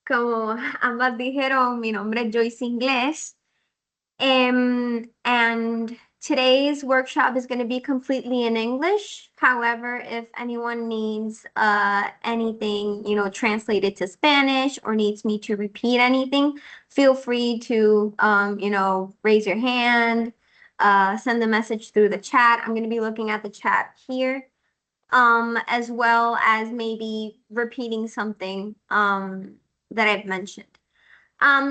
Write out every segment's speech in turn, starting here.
Como ambas dijeron, mi nombre es Joyce Inglés. And today's workshop is going to be completely in English. However, if anyone needs anything, translated to Spanish or needs me to repeat anything, feel free to, raise your hand, send the message through the chat. I'm going to be looking at the chat here, as well as maybe repeating something that I've mentioned.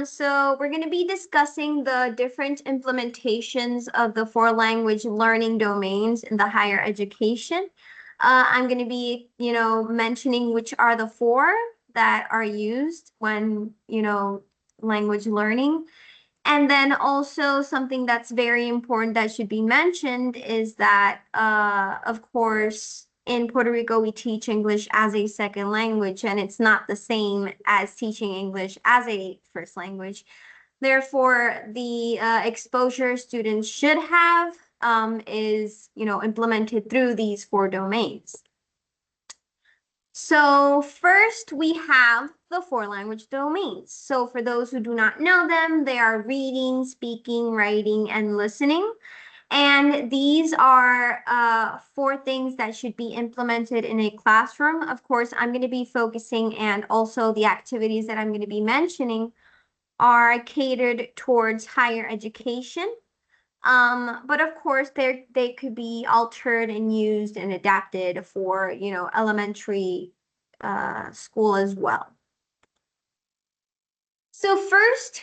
So we're going to be discussing the different implementations of the four language learning domains in the higher education. I'm going to be, mentioning which are the four that are used when, language learning. And then also something that's very important that should be mentioned is that, of course, in Puerto Rico, we teach English as a second language, and it's not the same as teaching English as a first language. Therefore, the exposure students should have is, implemented through these four domains. So first we have the four language domains. So for those who do not know them, they are reading, speaking, writing, and listening. And these are four things that should be implemented in a classroom. Of course, I'm going to be focusing, and also the activities that I'm going to be mentioning are catered towards higher education. But of course, they could be altered and used and adapted for, elementary school as well. So first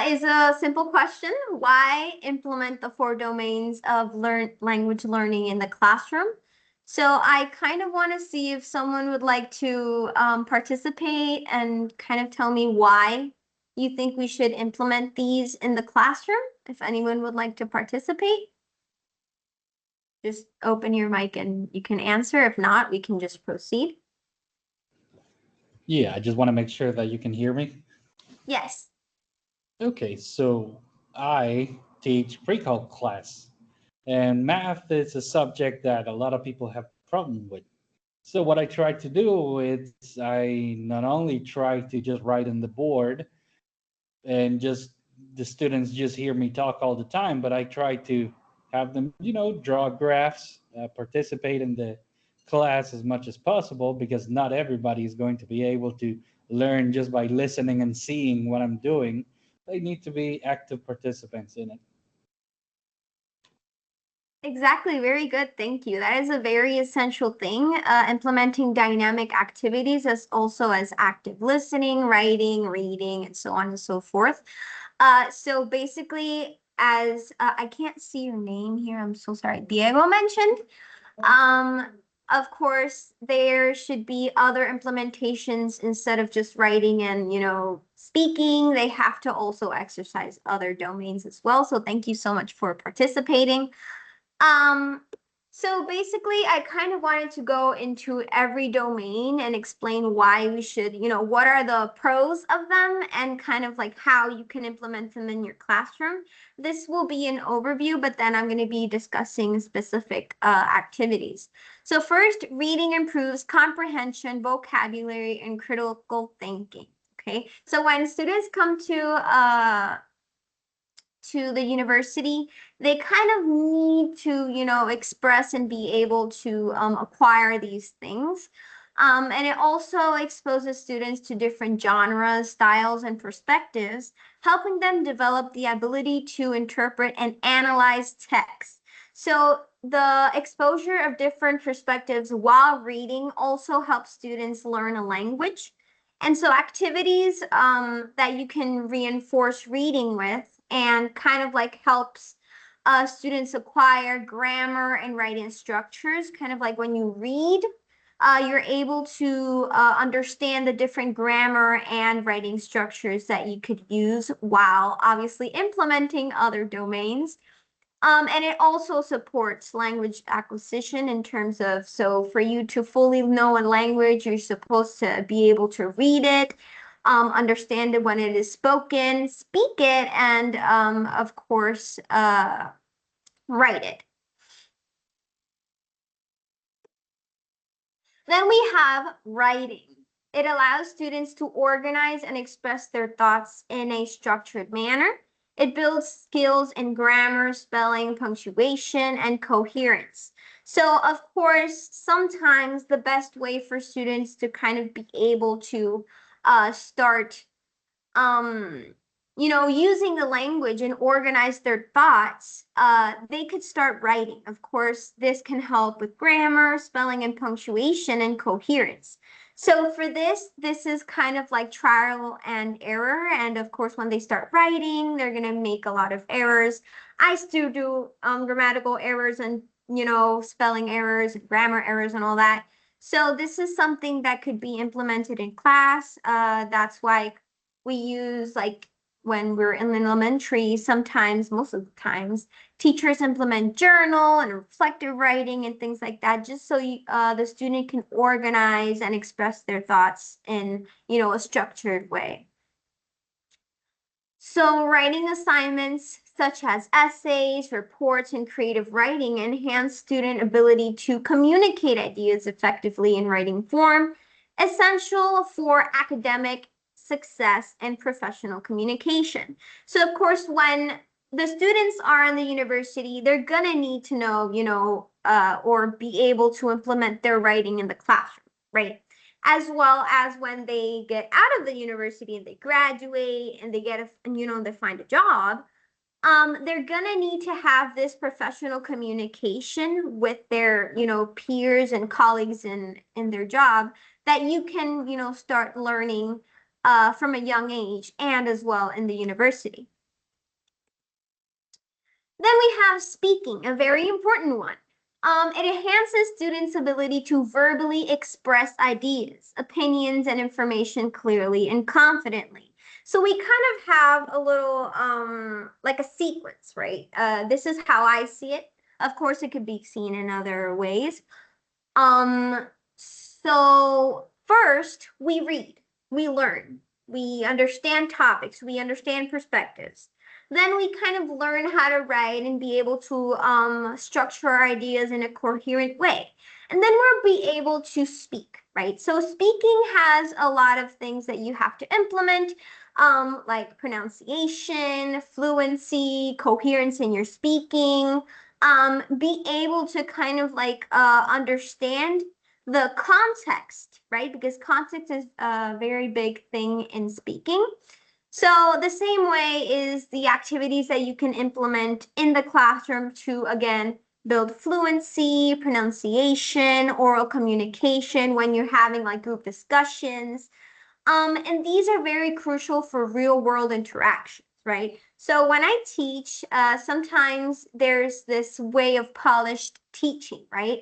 is a simple question. Why implement the four domains of language learning in the classroom? So I kind of want to see if someone would like to participate and kind of tell me why you think we should implement these in the classroom. If anyone would like to participate, just open your mic and you can answer. If not, we can just proceed. Yeah, I just want to make sure that you can hear me. Yes. Okay, so I teach pre-calc class, and math is a subject that a lot of people have problem with. So what I try to do is I not only try to just write on the board and just the students just hear me talk all the time, but I try to have them, draw graphs, participate in the class as much as possible, because not everybody is going to be able to learn just by listening and seeing what I'm doing. They need to be active participants in it. Exactly. Very good. Thank you. That is a very essential thing. Implementing dynamic activities as also as active listening, writing, reading, and so on and so forth. So basically, as I can't see your name here, I'm so sorry. Diego mentioned. Um, of course, there should be other implementations instead of just writing and, speaking. They have to also exercise other domains as well. So thank you so much for participating. Um, so basically, I kind of wanted to go into every domain and explain why we should, what are the pros of them and kind of like how you can implement them in your classroom. This will be an overview, but then I'm going to be discussing specific activities. So first, reading improves comprehension, vocabulary, and critical thinking. Okay, so when students come to the university, they kind of need to, express and be able to acquire these things. And it also exposes students to different genres, styles, and perspectives, helping them develop the ability to interpret and analyze text. So the exposure of different perspectives while reading also helps students learn a language. And so activities that you can reinforce reading with and kind of like helps students acquire grammar and writing structures. Kind of like when you read, you're able to understand the different grammar and writing structures that you could use while obviously implementing other domains. And it also supports language acquisition in terms of, so for you to fully know a language, you're supposed to be able to read it, understand it when it is spoken, speak it, and of course, write it. Then we have writing. It allows students to organize and express their thoughts in a structured manner. It builds skills in grammar, spelling, punctuation, and coherence. So, of course, sometimes the best way for students to kind of be able to start um using the language and organize their thoughts, they could start writing. Of course, this can help with grammar, spelling, and punctuation and coherence. So for this is kind of like trial and error. And of course, when they start writing, they're going to make a lot of errors. I still do grammatical errors and spelling errors and grammar errors and all that. So this is something that could be implemented in class. That's why we use, like, when we're in elementary, sometimes, most of the times, teachers implement journal and reflective writing and things like that, just so the student can organize and express their thoughts in, a structured way. So writing assignments such as essays, reports, and creative writing enhance student ability to communicate ideas effectively in writing form, essential for academic success and professional communication. So of course, when the students are in the university, they're gonna need to know, or be able to implement their writing in the classroom, right? As well as when they get out of the university and they graduate and they get they find a job, they're gonna need to have this professional communication with their, peers and colleagues in their job, that you can, start learning from a young age and as well in the university. Then we have speaking, a very important one. It enhances students' ability to verbally express ideas, opinions, and information clearly and confidently. So we kind of have a little like a sequence, right? This is how I see it. Of course, it could be seen in other ways. So first we read, we learn, we understand topics, we understand perspectives. Then we kind of learn how to write and be able to structure our ideas in a coherent way. And then we'll be able to speak, right? So speaking has a lot of things that you have to implement, like pronunciation, fluency, coherence in your speaking, be able to kind of like understand the context, right? Because context is a very big thing in speaking. So the same way is the activities that you can implement in the classroom to, again, build fluency, pronunciation, oral communication when you're having like group discussions. And these are very crucial for real world interactions, right? So when I teach, sometimes there's this way of polished teaching, right?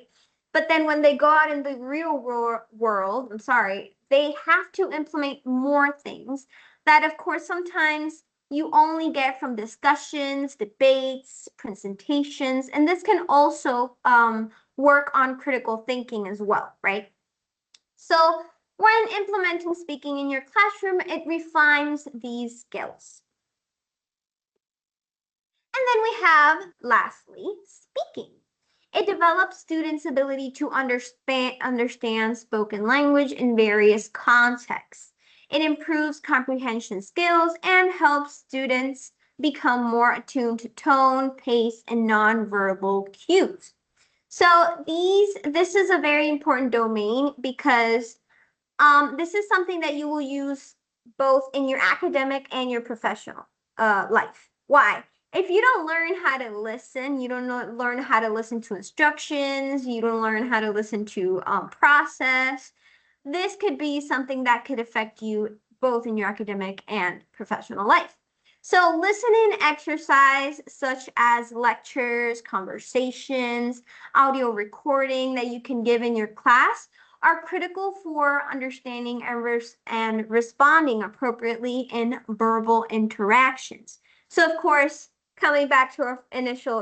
But then when they go out in the real world, I'm sorry, they have to implement more things that, of course, sometimes you only get from discussions, debates, presentations, and this can also work on critical thinking as well, right? So when implementing speaking in your classroom, it refines these skills. And then we have, lastly, speaking. It develops students' ability to understand spoken language in various contexts. It improves comprehension skills and helps students become more attuned to tone, pace, and nonverbal cues. So this is a very important domain because this is something that you will use both in your academic and your professional life. Why? If you don't learn how to listen, you don't learn how to listen to instructions, you don't learn how to listen to process, this could be something that could affect you both in your academic and professional life. So listening exercise such as lectures, conversations, audio recording that you can give in your class are critical for understanding and responding appropriately in verbal interactions. So of course, coming back to our initial,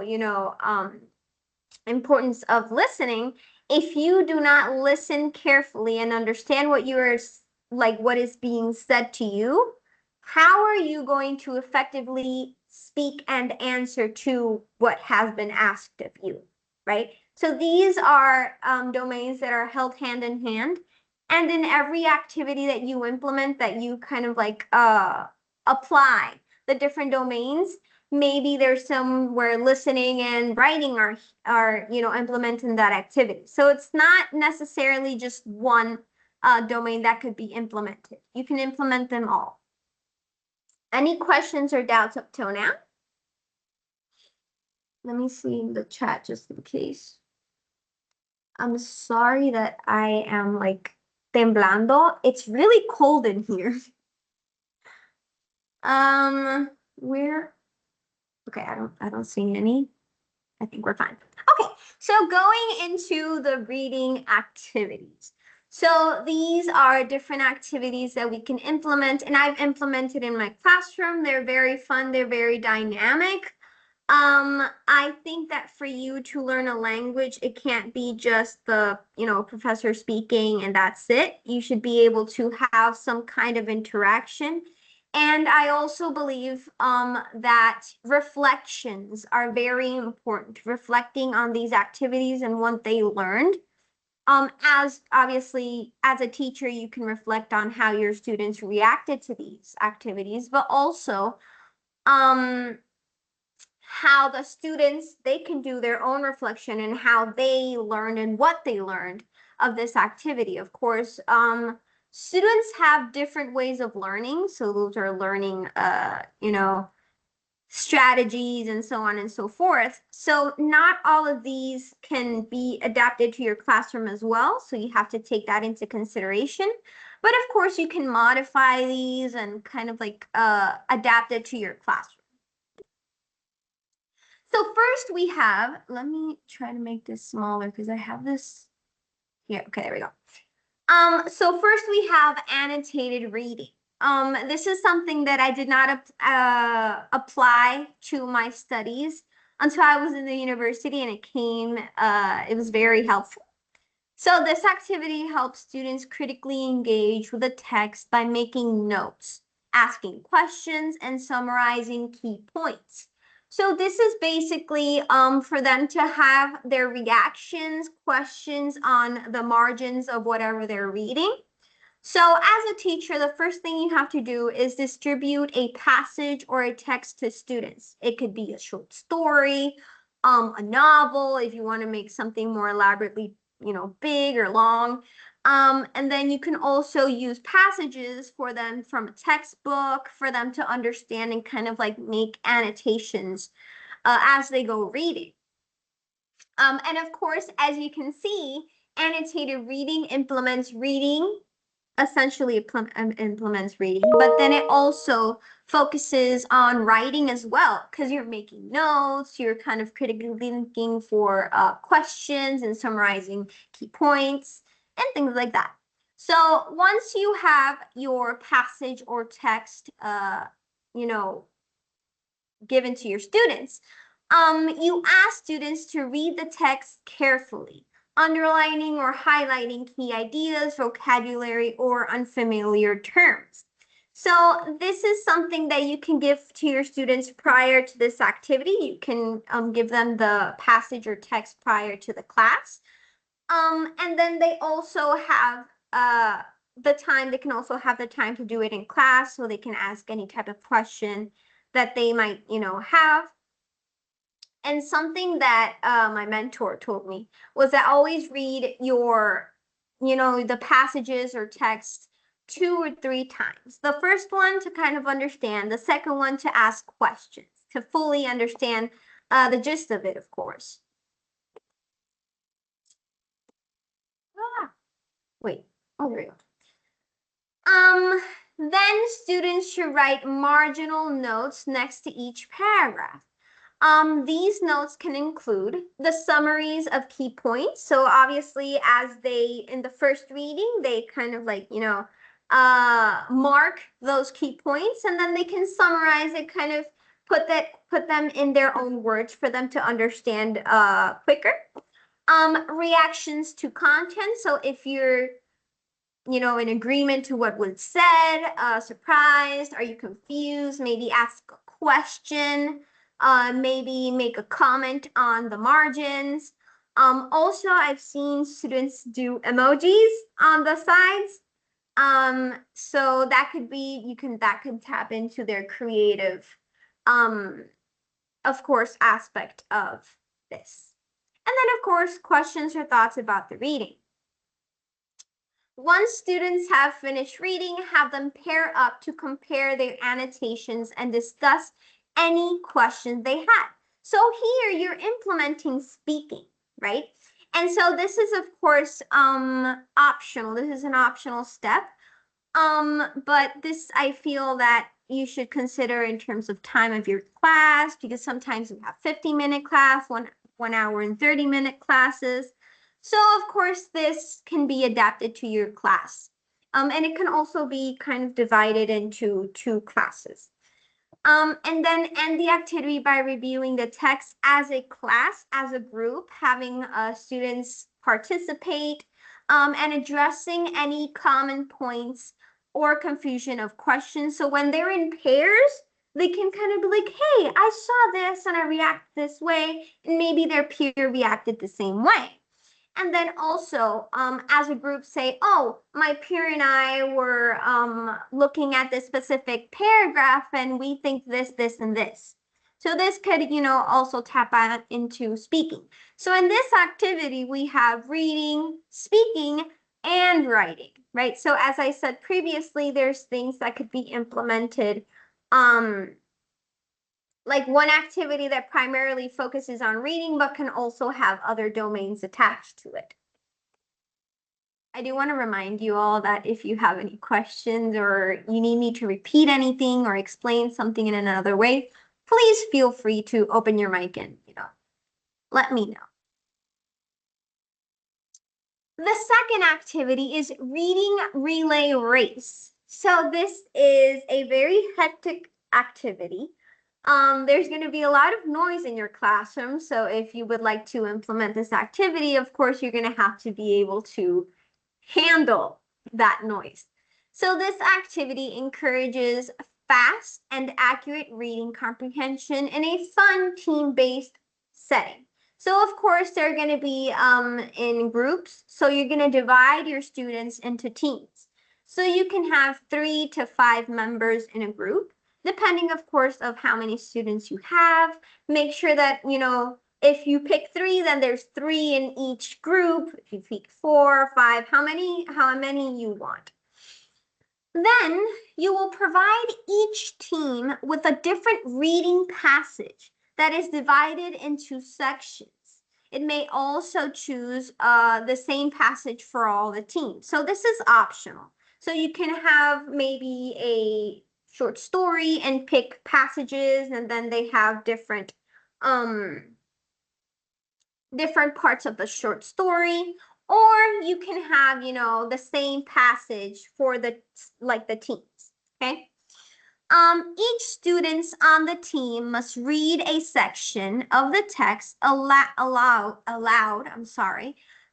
importance of listening, if you do not listen carefully and understand what you are, like, what is being said to you, how are you going to effectively speak and answer to what has been asked of you, right? So these are domains that are held hand in hand. And in every activity that you implement, that you kind of like apply the different domains, maybe there's some where listening and writing are implemented in that activity. So it's not necessarily just one domain that could be implemented. You can implement them all. Any questions or doubts up till now? Let me see in the chat just in case. I'm sorry that I am like temblando. It's really cold in here. Where? Okay, I don't see any. I think we're fine. Okay, so going into the reading activities. So these are different activities that we can implement, and I've implemented in my classroom. They're very fun, they're very dynamic. I think that for you to learn a language, it can't be just the, professor speaking and that's it. You should be able to have some kind of interaction. And I also believe that reflections are very important, reflecting on these activities and what they learned. As obviously, as a teacher, you can reflect on how your students reacted to these activities, but also how the students, they can do their own reflection and how they learned and what they learned of this activity. Of course, students have different ways of learning. So those are learning, strategies and so on and so forth. So not all of these can be adapted to your classroom as well. So you have to take that into consideration. But of course, you can modify these and kind of like adapt it to your classroom. So first we have, let me try to make this smaller because I have this here. Okay, there we go. So first we have annotated reading. This is something that I did not apply to my studies until I was in the university, and it was very helpful. So this activity helps students critically engage with the text by making notes, asking questions, and summarizing key points. So this is basically for them to have their reactions, questions on the margins of whatever they're reading. So as a teacher, the first thing you have to do is distribute a passage or a text to students. It could be a short story, a novel, if you want to make something more elaborately, big or long. And then you can also use passages for them from a textbook for them to understand and kind of like make annotations as they go reading. And of course, as you can see, annotated reading implements reading, essentially implements reading, but then it also focuses on writing as well, because you're making notes, you're kind of critically thinking for questions and summarizing key points and things like that. So once you have your passage or text, given to your students, you ask students to read the text carefully, underlining or highlighting key ideas, vocabulary, or unfamiliar terms. So this is something that you can give to your students prior to this activity. You can give them the passage or text prior to the class. And then they also have they can also have the time to do it in class, so they can ask any type of question that they might, have. And something that my mentor told me was that always read the passages or texts 2 or 3 times. The first one to kind of understand, the second one to ask questions, to fully understand the gist of it, of course. Wait, oh, there we go. Then students should write marginal notes next to each paragraph. These notes can include the summaries of key points. So obviously, as they, in the first reading, they kind of like, mark those key points, and then they can summarize it, kind of put them in their own words for them to understand quicker. Reactions to content. So if you're in agreement to what was said, surprised, are you confused, maybe ask a question, maybe make a comment on the margins. Also, I've seen students do emojis on the sides. So that could be, that could tap into their creative, um, of course, aspect of this. And then, of course, questions or thoughts about the reading. Once students have finished reading, have them pair up to compare their annotations and discuss any questions they had. So here you're implementing speaking, right? And so this is, of course, optional. This is an optional step. But this I feel that you should consider in terms of time of your class, because sometimes we have 50-minute class, 1 hour and 30-minute classes. So of course this can be adapted to your class. And it can also be kind of divided into 2 classes. And then end the activity by reviewing the text as a class, as a group, having students participate, and addressing any common points or confusion of questions. So when they're in pairs, they can kind of be like, hey, I saw this and I react this way, and maybe their peer reacted the same way. And then also, as a group, say, oh, my peer and I were looking at this specific paragraph and we think this, and this. So this could, also tap into speaking. So in this activity, we have reading, speaking, and writing, right? So as I said previously, there's things that could be implemented, like one activity that primarily focuses on reading, but can also have other domains attached to it. I do want to remind you all that if you have any questions or you need me to repeat anything or explain something in another way, please feel free to open your mic and, let me know. The second activity is reading relay race. So this is a very hectic activity. There's going to be a lot of noise in your classroom. So if you would like to implement this activity, of course, you're going to have to be able to handle that noise. So this activity encourages fast and accurate reading comprehension in a fun team-based setting. So of course, they're going to be in groups. So you're going to divide your students into teams. So you can have 3 to 5 members in a group, depending, of course, of how many students you have. Make sure that, if you pick 3, then there's 3 in each group. If you pick 4 or 5, how many you want. Then you will provide each team with a different reading passage that is divided into sections. It may also choose the same passage for all the teams. So this is optional. So you can have maybe a short story and pick passages, and then they have different parts of the short story, or you can have, the same passage for the teams. Okay. Each students on the team must read a section of the text aloud,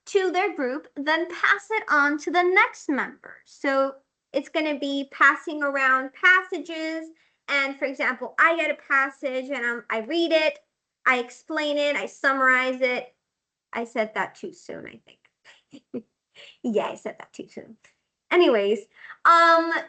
to their group, then pass it on to the next member. So it's going to be passing around passages. And for example, I get a passage and I read it, I explain it, I summarize it. I said that too soon, I think. Yeah, I said that too soon. Anyways,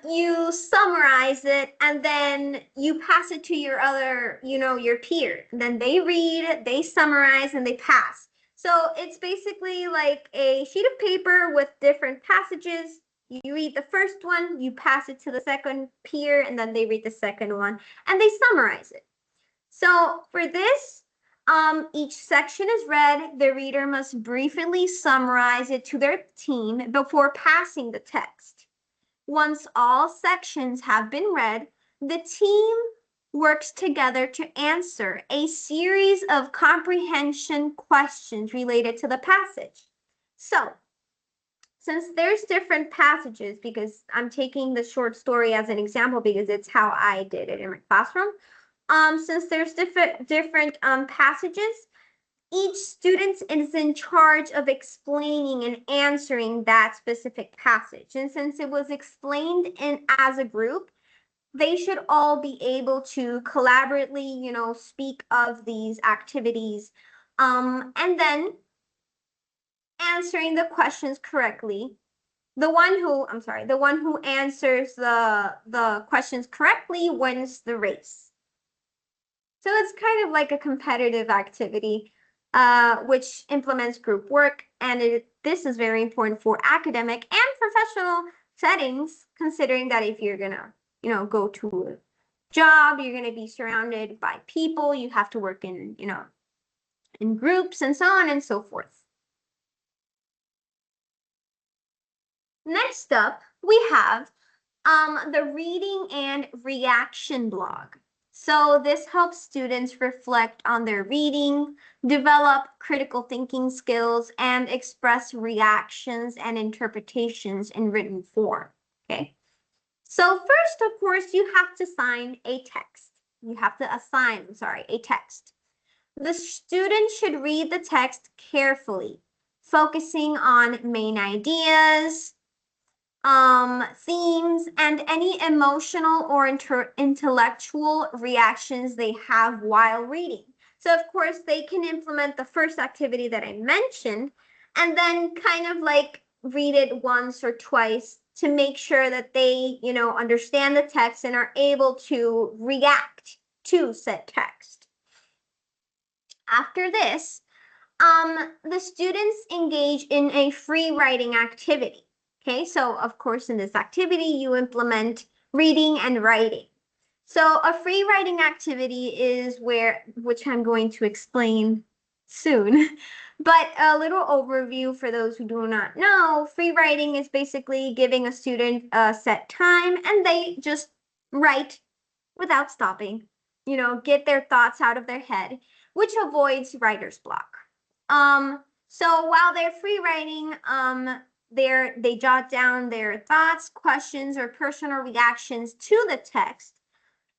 you summarize it and then you pass it to your other, your peer. And then they read, they summarize, and they pass. So it's basically like a sheet of paper with different passages. You read the first one, you pass it to the second peer, and then they read the second one, and they summarize it. So for this, each section is read. The reader must briefly summarize it to their team before passing the text. Once all sections have been read, the team works together to answer a series of comprehension questions related to the passage. So, since there's different passages, because I'm taking the short story as an example because it's how I did it in my classroom, since there's different passages, each student is in charge of explaining and answering that specific passage. And since it was explained as a group, they should all be able to collaboratively, speak of these activities. And then answering the questions correctly, the one who answers the questions correctly wins the race. So it's kind of like a competitive activity, which implements group work, and this is very important for academic and professional settings, considering that if you're gonna, go to a job, you're gonna be surrounded by people, you have to work in, in groups and so on and so forth. Next up, we have the reading and reaction blog. So this helps students reflect on their reading, develop critical thinking skills, and express reactions and interpretations in written form. Okay. So first, of course, you have to assign a text. You have to assign, a text. The student should read the text carefully, focusing on main ideas, themes, and any emotional or intellectual reactions they have while reading. So of course they can implement the first activity that I mentioned and then kind of like read it once or twice to make sure that they, understand the text and are able to react to said text. After this, the students engage in a free writing activity. Okay, so of course in this activity you implement reading and writing. So a free writing activity is which I'm going to explain soon, but a little overview for those who do not know, free writing is basically giving a student a set time and they just write without stopping, get their thoughts out of their head, which avoids writer's block. So while they're free writing, they jot down their thoughts, questions, or personal reactions to the text,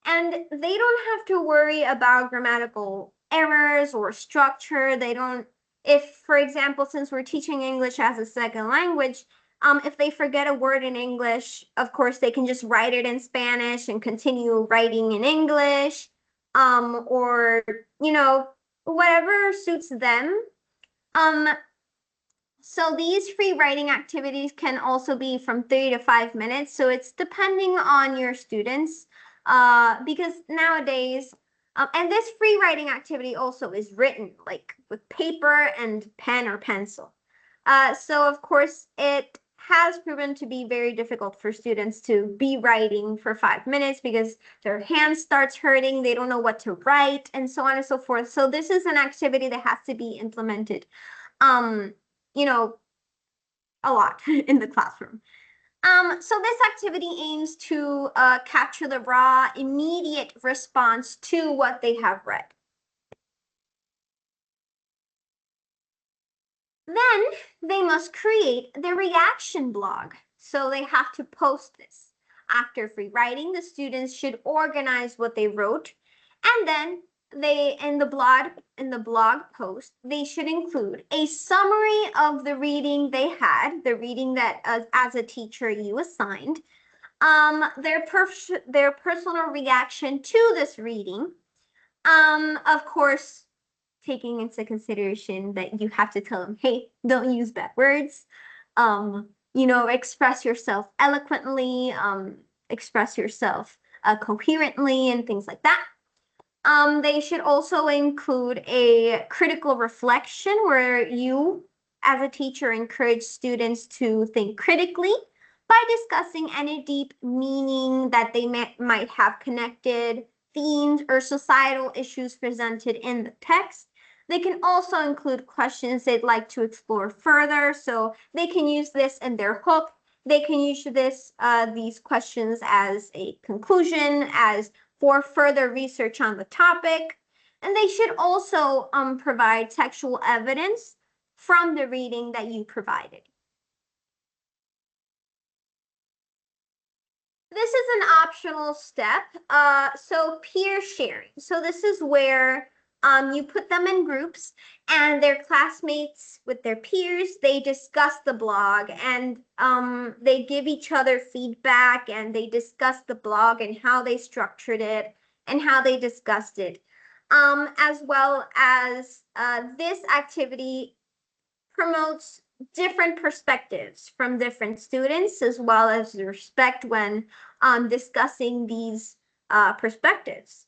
and they don't have to worry about grammatical errors or structure. They don't, if, for example, since we're teaching English as a second language, if they forget a word in English, of course, they can just write it in Spanish and continue writing in English, or, whatever suits them. Um, so these free writing activities can also be from 3 to 5 minutes. So it's depending on your students, because nowadays, and this free writing activity also is written like with paper and pen or pencil. So of course it has proven to be very difficult for students to be writing for 5 minutes because their hand starts hurting, they don't know what to write, and so on and so forth. So this is an activity that has to be implemented you know, a lot in the classroom. So this activity aims to capture the raw, immediate response to what they have read. Then they must create the reaction blog. So they have to post this. After free writing, the students should organize what they wrote, and then they in the blog post they should include a summary of the reading they had, the reading that as a teacher you assigned, their personal reaction to this reading, of course taking into consideration that you have to tell them, hey, don't use bad words, express yourself eloquently, express yourself coherently, and things like that. They should also include a critical reflection where you, as a teacher, encourage students to think critically by discussing any deep meaning that they might have connected, themes, or societal issues presented in the text. They can also include questions they'd like to explore further, so they can use this in their hook. They can use these questions as a conclusion, as for further research on the topic. And they should also provide textual evidence from the reading that you provided. This is an optional step. So peer sharing. So this is where you put them in groups and their classmates with their peers, they discuss the blog and they give each other feedback and they discuss the blog and how they structured it and how they discussed it. As well as this activity promotes different perspectives from different students, as well as respect when discussing these perspectives.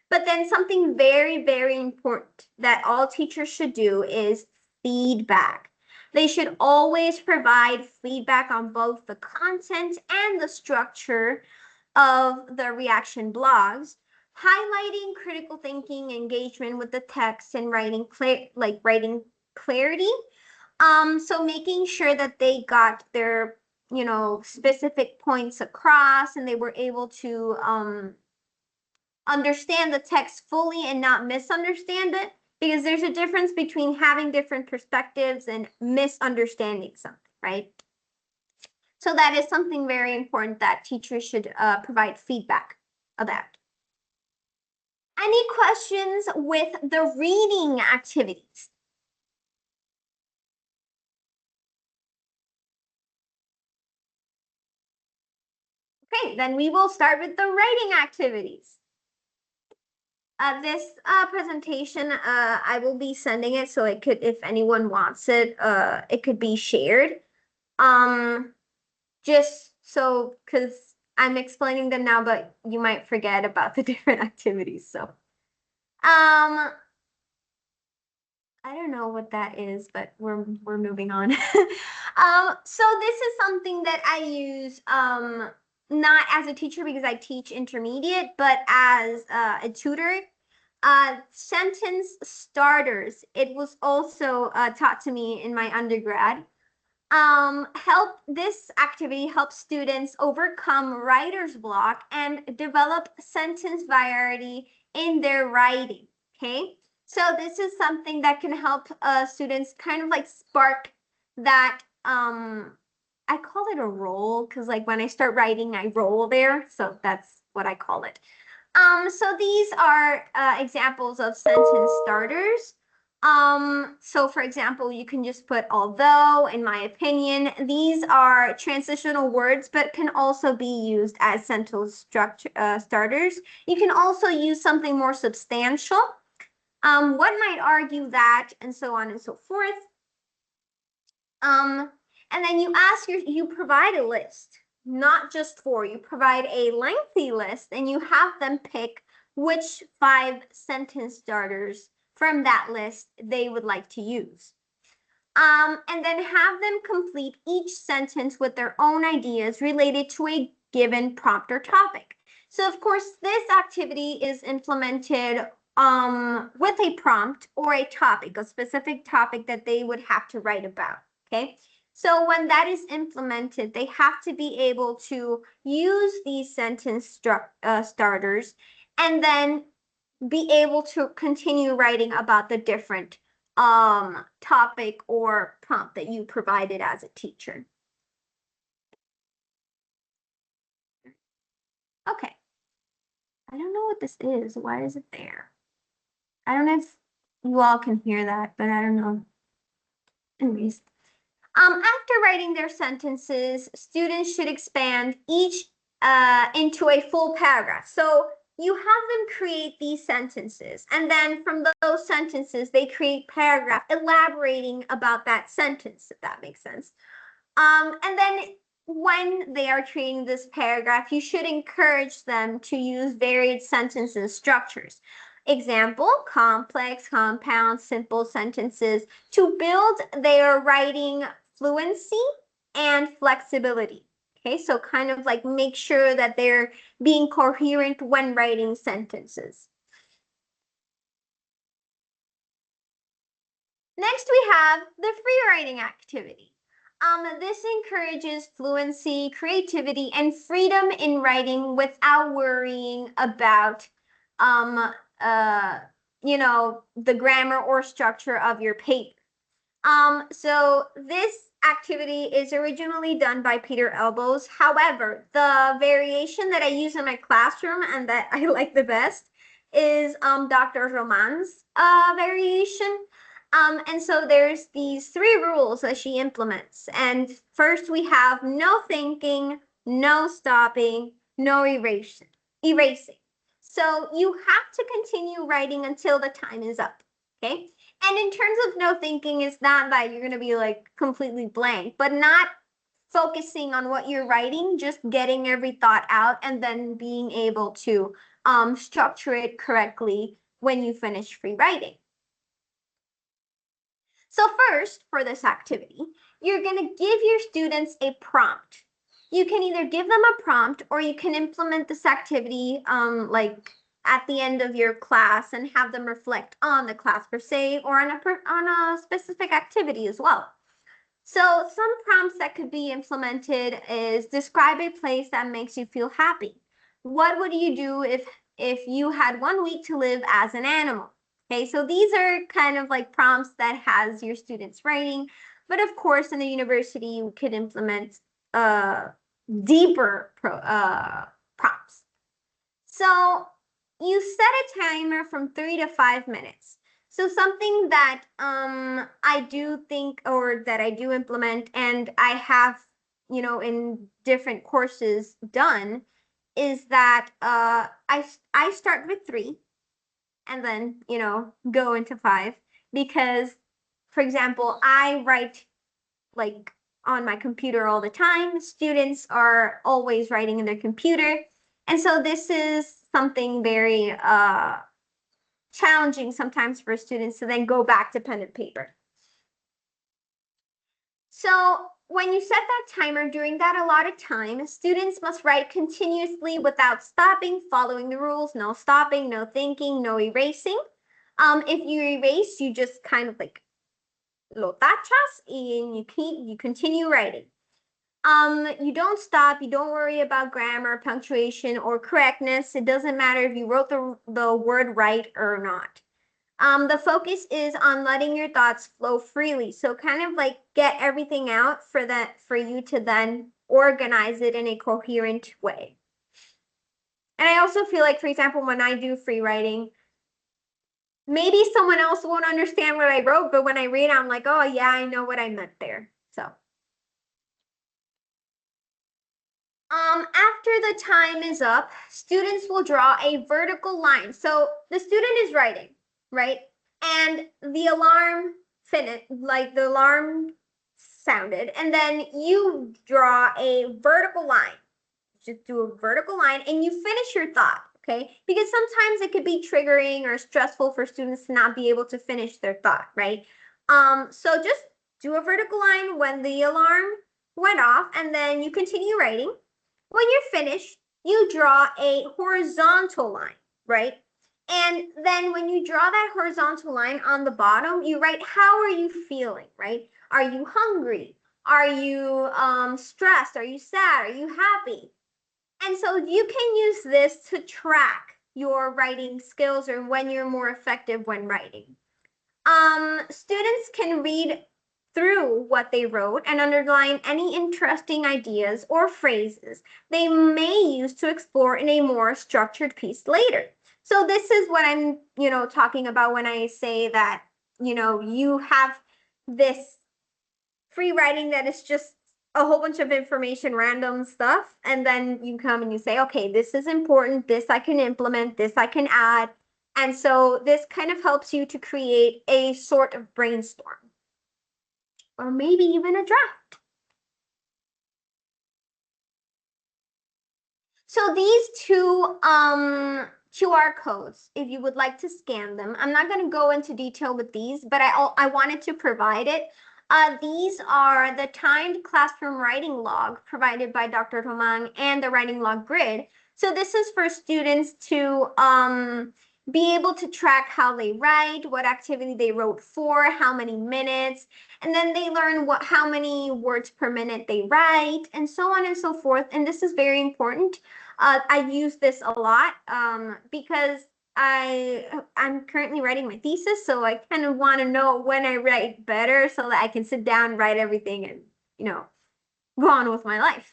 But then something very, very important that all teachers should do is feedback. They should always provide feedback on both the content and the structure of the reaction blogs, highlighting critical thinking, engagement with the text, and writing clarity. So making sure that they got their, specific points across, and they were able to understand the text fully and not misunderstand it, because there's a difference between having different perspectives and misunderstanding something, right? So that is something very important that teachers should provide feedback about. Any questions with the reading activities? Okay, then we will start with the writing activities. This presentation, I will be sending it, so it could, if anyone wants it, it could be shared. Just so, because I'm explaining them now, but you might forget about the different activities. So, I don't know what that is, but we're moving on. So this is something that I use not as a teacher because I teach intermediate, but as a tutor. Sentence starters. It was also taught to me in my undergrad. This activity helps students overcome writer's block and develop sentence variety in their writing. Okay, so this is something that can help students kind of like spark that. I call it a roll because like when I start writing, I roll there, so that's what I call it. So these are examples of sentence starters. So for example, you can just put although, in my opinion. These are transitional words, but can also be used as sentence structure starters. You can also use something more substantial. One might argue that, and so on and so forth. And then you provide a list, not just four. You provide a lengthy list, and you have them pick which 5 sentence starters from that list they would like to use. And then have them complete each sentence with their own ideas related to a given prompt or topic. So of course, this activity is implemented with a prompt or a topic, a specific topic that they would have to write about, okay? So when that is implemented, they have to be able to use these sentence starters and then be able to continue writing about the different topic or prompt that you provided as a teacher. Okay. I don't know what this is. Why is it there? I don't know if you all can hear that, but I don't know. Anyways, after writing their sentences, students should expand each into a full paragraph. So you have them create these sentences, and then from those sentences, they create paragraph elaborating about that sentence, if that makes sense. And then when they are creating this paragraph, you should encourage them to use varied sentences structures. Example, complex, compound, simple sentences to build their writing fluency and flexibility. Okay, so kind of like make sure that they're being coherent when writing sentences. Next, we have the free writing activity. This encourages fluency, creativity, and freedom in writing without worrying about, the grammar or structure of your paper. So this activity is originally done by Peter Elbows. However, the variation that I use in my classroom and that I like the best is Dr. Roman's variation. And so there's these 3 rules that she implements. And first we have no thinking, no stopping, no erasing. So you have to continue writing until the time is up. Okay. And in terms of no thinking, it's not that you're going to be like completely blank, but not focusing on what you're writing, just getting every thought out and then being able to structure it correctly when you finish free writing. So first, for this activity, you're going to give your students a prompt. You can either give them a prompt or you can implement this activity like at the end of your class and have them reflect on the class per se or on a specific activity as well. So some prompts that could be implemented is describe a place that makes you feel happy. What would you do if you had 1 week to live as an animal? Okay, so these are kind of like prompts that has your students writing, but of course in the university you could implement deeper prompts. So you set a timer from 3 to 5 minutes. So something that I do think or that I do implement and I have, in different courses done is that I start with 3 and then, go into 5 because, for example, I write like on my computer all the time. Students are always writing in their computer. And so this is something very challenging sometimes for students to then go back to pen and paper. So when you set that timer during that allotted time, students must write continuously without stopping, following the rules, no stopping, no thinking, no erasing. If you erase, you just kind of like lo tachas and you continue writing. You don't stop, you don't worry about grammar, punctuation, or correctness. It doesn't matter if you wrote the word right or not. The focus is on letting your thoughts flow freely. So kind of like get everything out for you to then organize it in a coherent way. And I also feel like, for example, when I do free writing, maybe someone else won't understand what I wrote, but when I read, I'm like, oh yeah, I know what I meant there. So. After the time is up, students will draw a vertical line. So the student is writing, right? And the alarm finished, like the alarm sounded, and then you draw a vertical line. Just do a vertical line and you finish your thought, okay? Because sometimes it could be triggering or stressful for students to not be able to finish their thought, right? So just do a vertical line when the alarm went off, and then you continue writing. When you're finished, you draw a horizontal line, right? And then when you draw that horizontal line on the bottom, you write, how are you feeling, right? Are you hungry? Are you stressed? Are you sad? Are you happy? And so you can use this to track your writing skills or when you're more effective when writing. Students can read through what they wrote and underline any interesting ideas or phrases they may use to explore in a more structured piece later. So this is what I'm, talking about when I say that, you have this free writing that is just a whole bunch of information, random stuff, and then you come and you say, okay, this is important, this I can implement, this I can add. And so this kind of helps you to create a sort of brainstorm or maybe even a draft. So these two QR codes, if you would like to scan them, I'm not going to go into detail with these, but I wanted to provide it. These are the timed classroom writing log provided by Dr. Roman and the writing log grid. So this is for students to be able to track how they write, what activity they wrote for, how many minutes, and then they learn how many words per minute they write, and so on and so forth. And this is very important. I use this a lot because I'm currently writing my thesis, so I kind of want to know when I write better so that I can sit down, write everything, and go on with my life.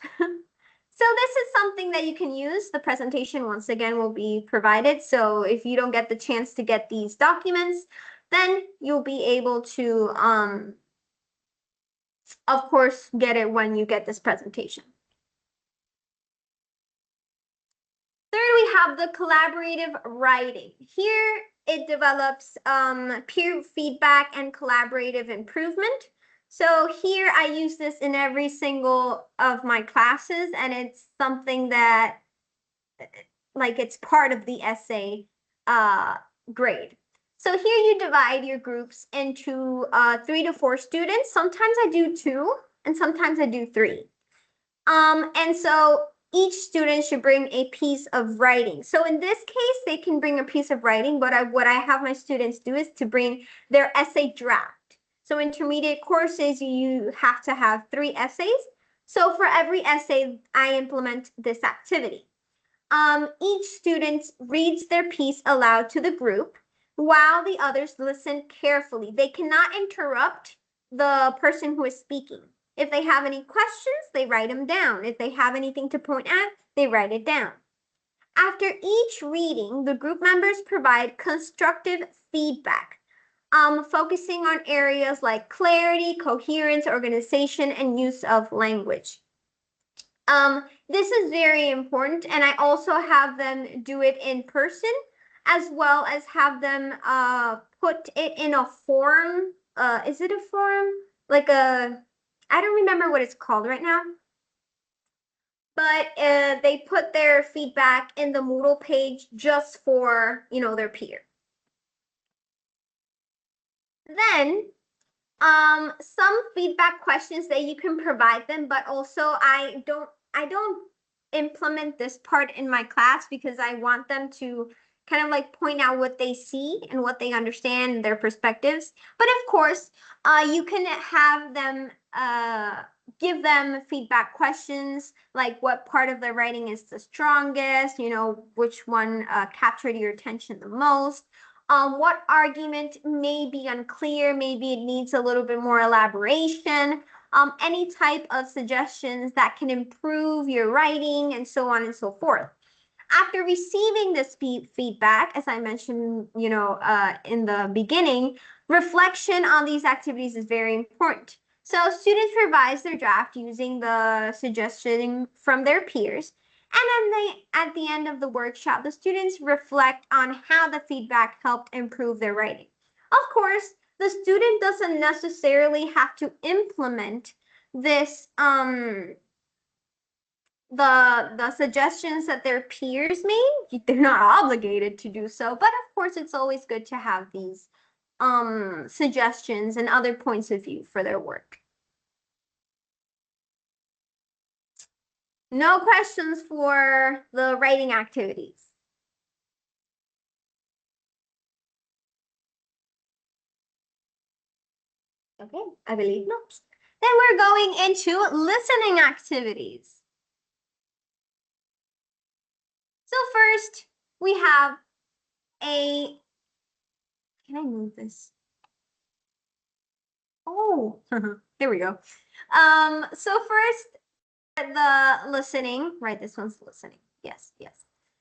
So this is something that you can use. The presentation, once again, will be provided. So if you don't get the chance to get these documents, then you'll be able to, of course, get it when you get this presentation. Third, we have the collaborative writing. Here, it develops peer feedback and collaborative improvement. So here I use this in every single of my classes, and it's something that like it's part of the essay uh, grade. So here you divide your groups into 3 to 4 students. Sometimes I do 2 and sometimes I do 3. And so each student should bring a piece of writing. So in this case, they can bring a piece of writing, but what I have my students do is to bring their essay draft. So intermediate courses, you have to have 3 essays. So for every essay, I implement this activity. Each student reads their piece aloud to the group while the others listen carefully. They cannot interrupt the person who is speaking. If they have any questions, they write them down. If they have anything to point at, they write it down. After each reading, the group members provide constructive feedback, focusing on areas like clarity, coherence, organization, and use of language. This is very important, and I also have them do it in person as well as have them put it in a form. Is it a form? Like I don't remember what it's called right now, but they put their feedback in the Moodle page just for, their peer. Then some feedback questions that you can provide them, but also I don't implement this part in my class because I want them to kind of like point out what they see and what they understand, their perspectives. But of course, you can have them give them feedback questions like what part of the writing is the strongest, which one captured your attention the most. What argument may be unclear, maybe it needs a little bit more elaboration, any type of suggestions that can improve your writing, and so on and so forth. After receiving this feedback, as I mentioned, in the beginning, reflection on these activities is very important. So students revise their draft using the suggestion from their peers. And then at the end of the workshop, the students reflect on how the feedback helped improve their writing. Of course, the student doesn't necessarily have to implement this the suggestions that their peers made. They're not obligated to do so, but of course it's always good to have these suggestions and other points of view for their work. No questions for the writing activities. Okay, I believe not. Then we're going into listening activities. So first, we have a, can I move this? Oh, there we go. So first, the listening, right? This one's listening. Yes, yes.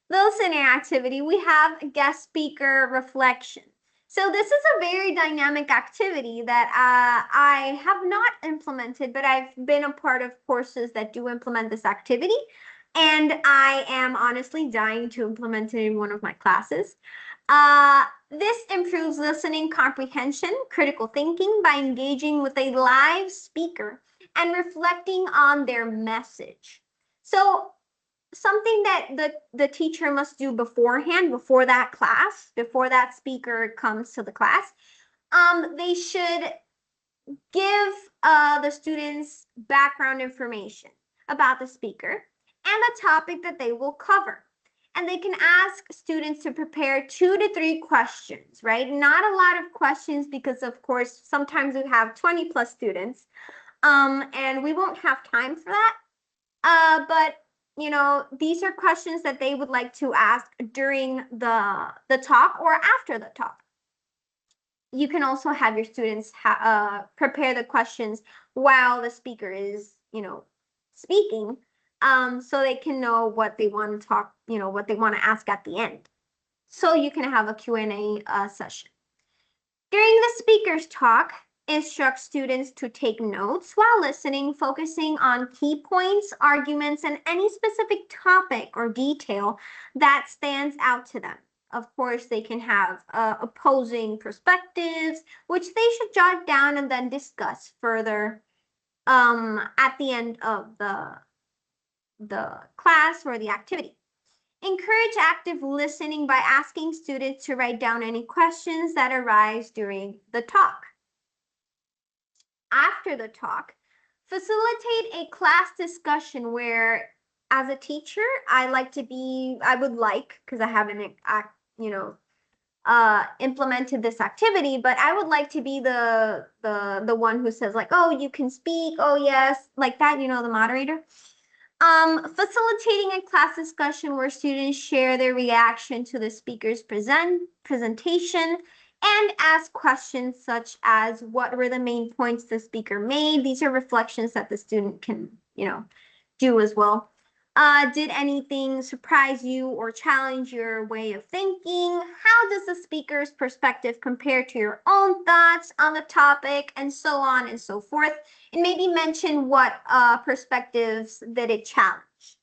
The listening activity, we have guest speaker reflection. So this is a very dynamic activity that I have not implemented, but I've been a part of courses that do implement this activity. And I am honestly dying to implement it in one of my classes. This improves listening comprehension, critical thinking by engaging with a live speaker and reflecting on their message. So something that the teacher must do beforehand, before that class, before that speaker comes to the class, they should give the students background information about the speaker and the topic that they will cover. And they can ask students to prepare 2 to 3 questions, right? Not a lot of questions because, of course, sometimes we have 20 plus students, and we won't have time for that. But these are questions that they would like to ask during the talk or after the talk. You can also have your students prepare the questions while the speaker is, speaking, so they can know what they want to talk, what they want to ask at the end. So you can have a Q&A session. During the speaker's talk, instruct students to take notes while listening, focusing on key points, arguments, and any specific topic or detail that stands out to them. of course, they can have opposing perspectives, which they should jot down and then discuss further at the end of the class or the activity. Encourage active listening by asking students to write down any questions that arise during the talk. After the talk, facilitate a class discussion where, as a teacher, I would like, because I haven't, implemented this activity, but I would like to be the one who says like, oh, you can speak, oh yes, like that, the moderator. Facilitating a class discussion where students share their reaction to the speaker's presentation and ask questions such as what were the main points the speaker made. These are reflections that the student can, do as well. Did anything surprise you or challenge your way of thinking? How does the speaker's perspective compare to your own thoughts on the topic? And so on and so forth. And maybe mention what perspectives that it challenged.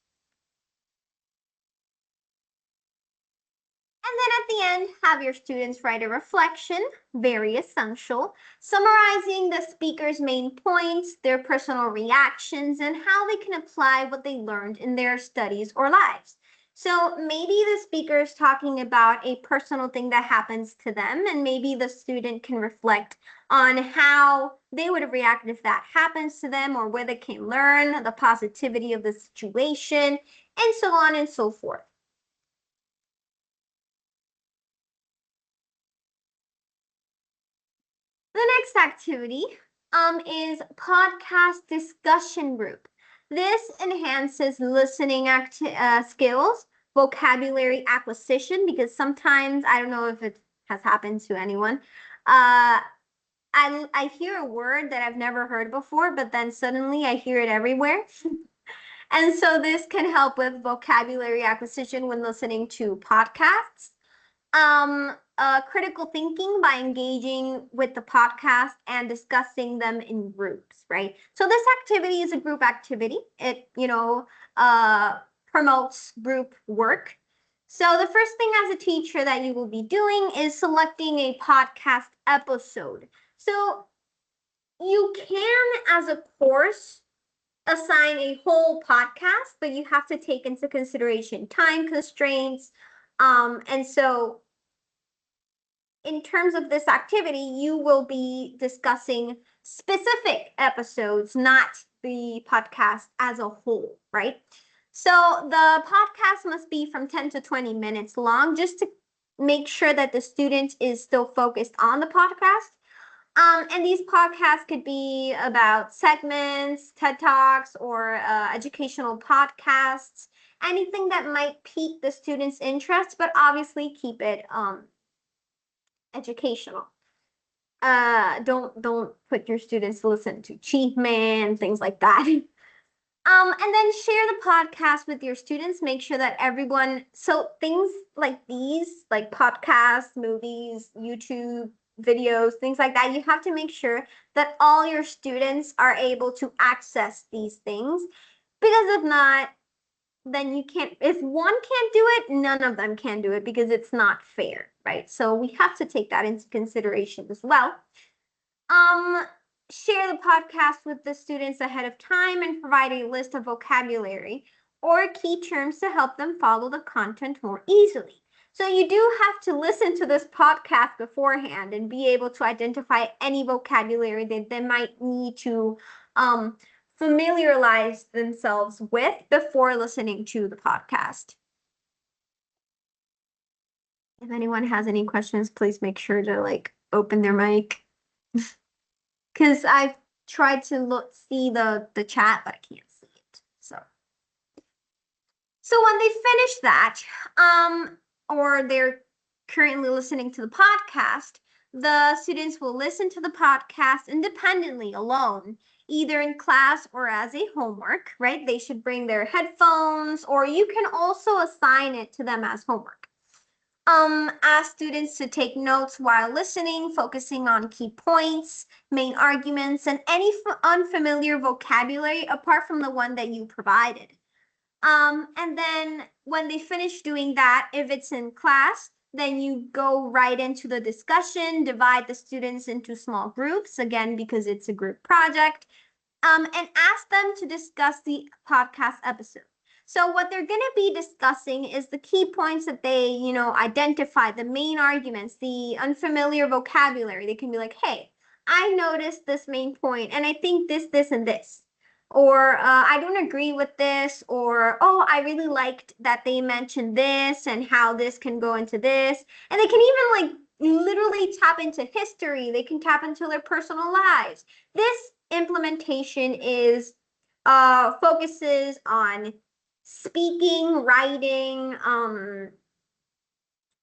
And then at the end, have your students write a reflection, very essential, summarizing the speaker's main points, their personal reactions, and how they can apply what they learned in their studies or lives. So maybe the speaker is talking about a personal thing that happens to them, and maybe the student can reflect on how they would have reacted if that happens to them, or where they can learn the positivity of the situation, and so on and so forth. The next activity is podcast discussion group. This enhances listening skills, vocabulary acquisition, because sometimes, I don't know if it has happened to anyone, I hear a word that I've never heard before, but then suddenly I hear it everywhere. And so this can help with vocabulary acquisition when listening to podcasts. Critical thinking by engaging with the podcast and discussing them in groups, right? So this activity is a group activity. It, promotes group work. So the first thing as a teacher that you will be doing is selecting a podcast episode. So you can, as a course, assign a whole podcast, but you have to take into consideration time constraints. And so in terms of this activity, you will be discussing specific episodes, not the podcast as a whole, right? So the podcast must be from 10 to 20 minutes long, just to make sure that the student is still focused on the podcast. And these podcasts could be about segments, TED Talks, or educational podcasts, anything that might pique the student's interest, but obviously keep it educational. Don't put your students to listen to Chief Man, things like that. And then share the podcast with your students. Make sure that everyone, so things like these, like podcasts, movies, YouTube videos, things like that, you have to make sure that all your students are able to access these things. Because if not, then you can't, if one can't do it, none of them can do it, because it's not fair, right? So we have to take that into consideration as well. Share the podcast with the students ahead of time and provide a list of vocabulary or key terms to help them follow the content more easily. So you do have to listen to this podcast beforehand and be able to identify any vocabulary that they might need to familiarize themselves with before listening to the podcast. If anyone has any questions, please make sure to open their mic. Because I've tried to see the chat, but I can't see it. So when they finish that, or they're currently listening to the podcast, the students will listen to the podcast independently, alone, either in class or as a homework, right? They should bring their headphones, or you can also assign it to them as homework. Ask students to take notes while listening, focusing on key points, main arguments, and any unfamiliar vocabulary apart from the one that you provided. And then when they finish doing that, if it's in class, then you go right into the discussion, divide the students into small groups, again, because it's a group project, and ask them to discuss the podcast episode. So what they're going to be discussing is the key points that they, identify, the main arguments, the unfamiliar vocabulary. They can be like, hey, I noticed this main point, and I think this, and this. Or I don't agree with this, or oh, I really liked that they mentioned this and how this can go into this. And they can even like literally tap into history. They can tap into their personal lives. This implementation is focuses on speaking, writing,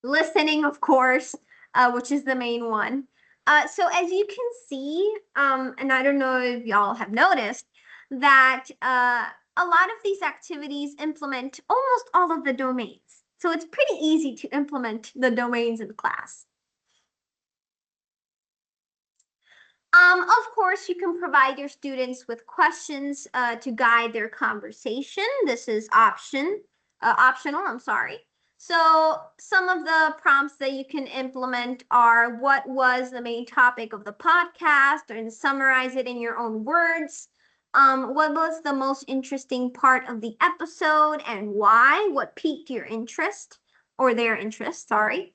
listening, of course, which is the main one. So as you can see, and I don't know if y'all have noticed, that a lot of these activities implement almost all of the domains. So it's pretty easy to implement the domains in class. Of course, you can provide your students with questions to guide their conversation. This is optional, I'm sorry. So some of the prompts that you can implement are what was the main topic of the podcast, and summarize it in your own words. What was the most interesting part of the episode and why? What piqued your interest or their interest, sorry.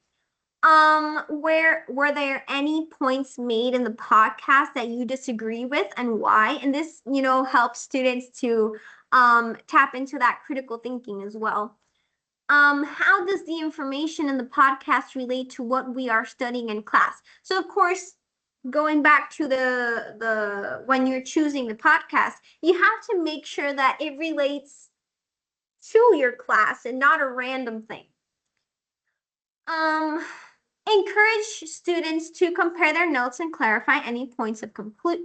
Where were there any points made in the podcast that you disagree with and why? And this, helps students to tap into that critical thinking as well. How does the information in the podcast relate to what we are studying in class? So of course, going back to the when you're choosing the podcast, you have to make sure that it relates to your class and not a random thing. Um, Encourage students to compare their notes and clarify any points of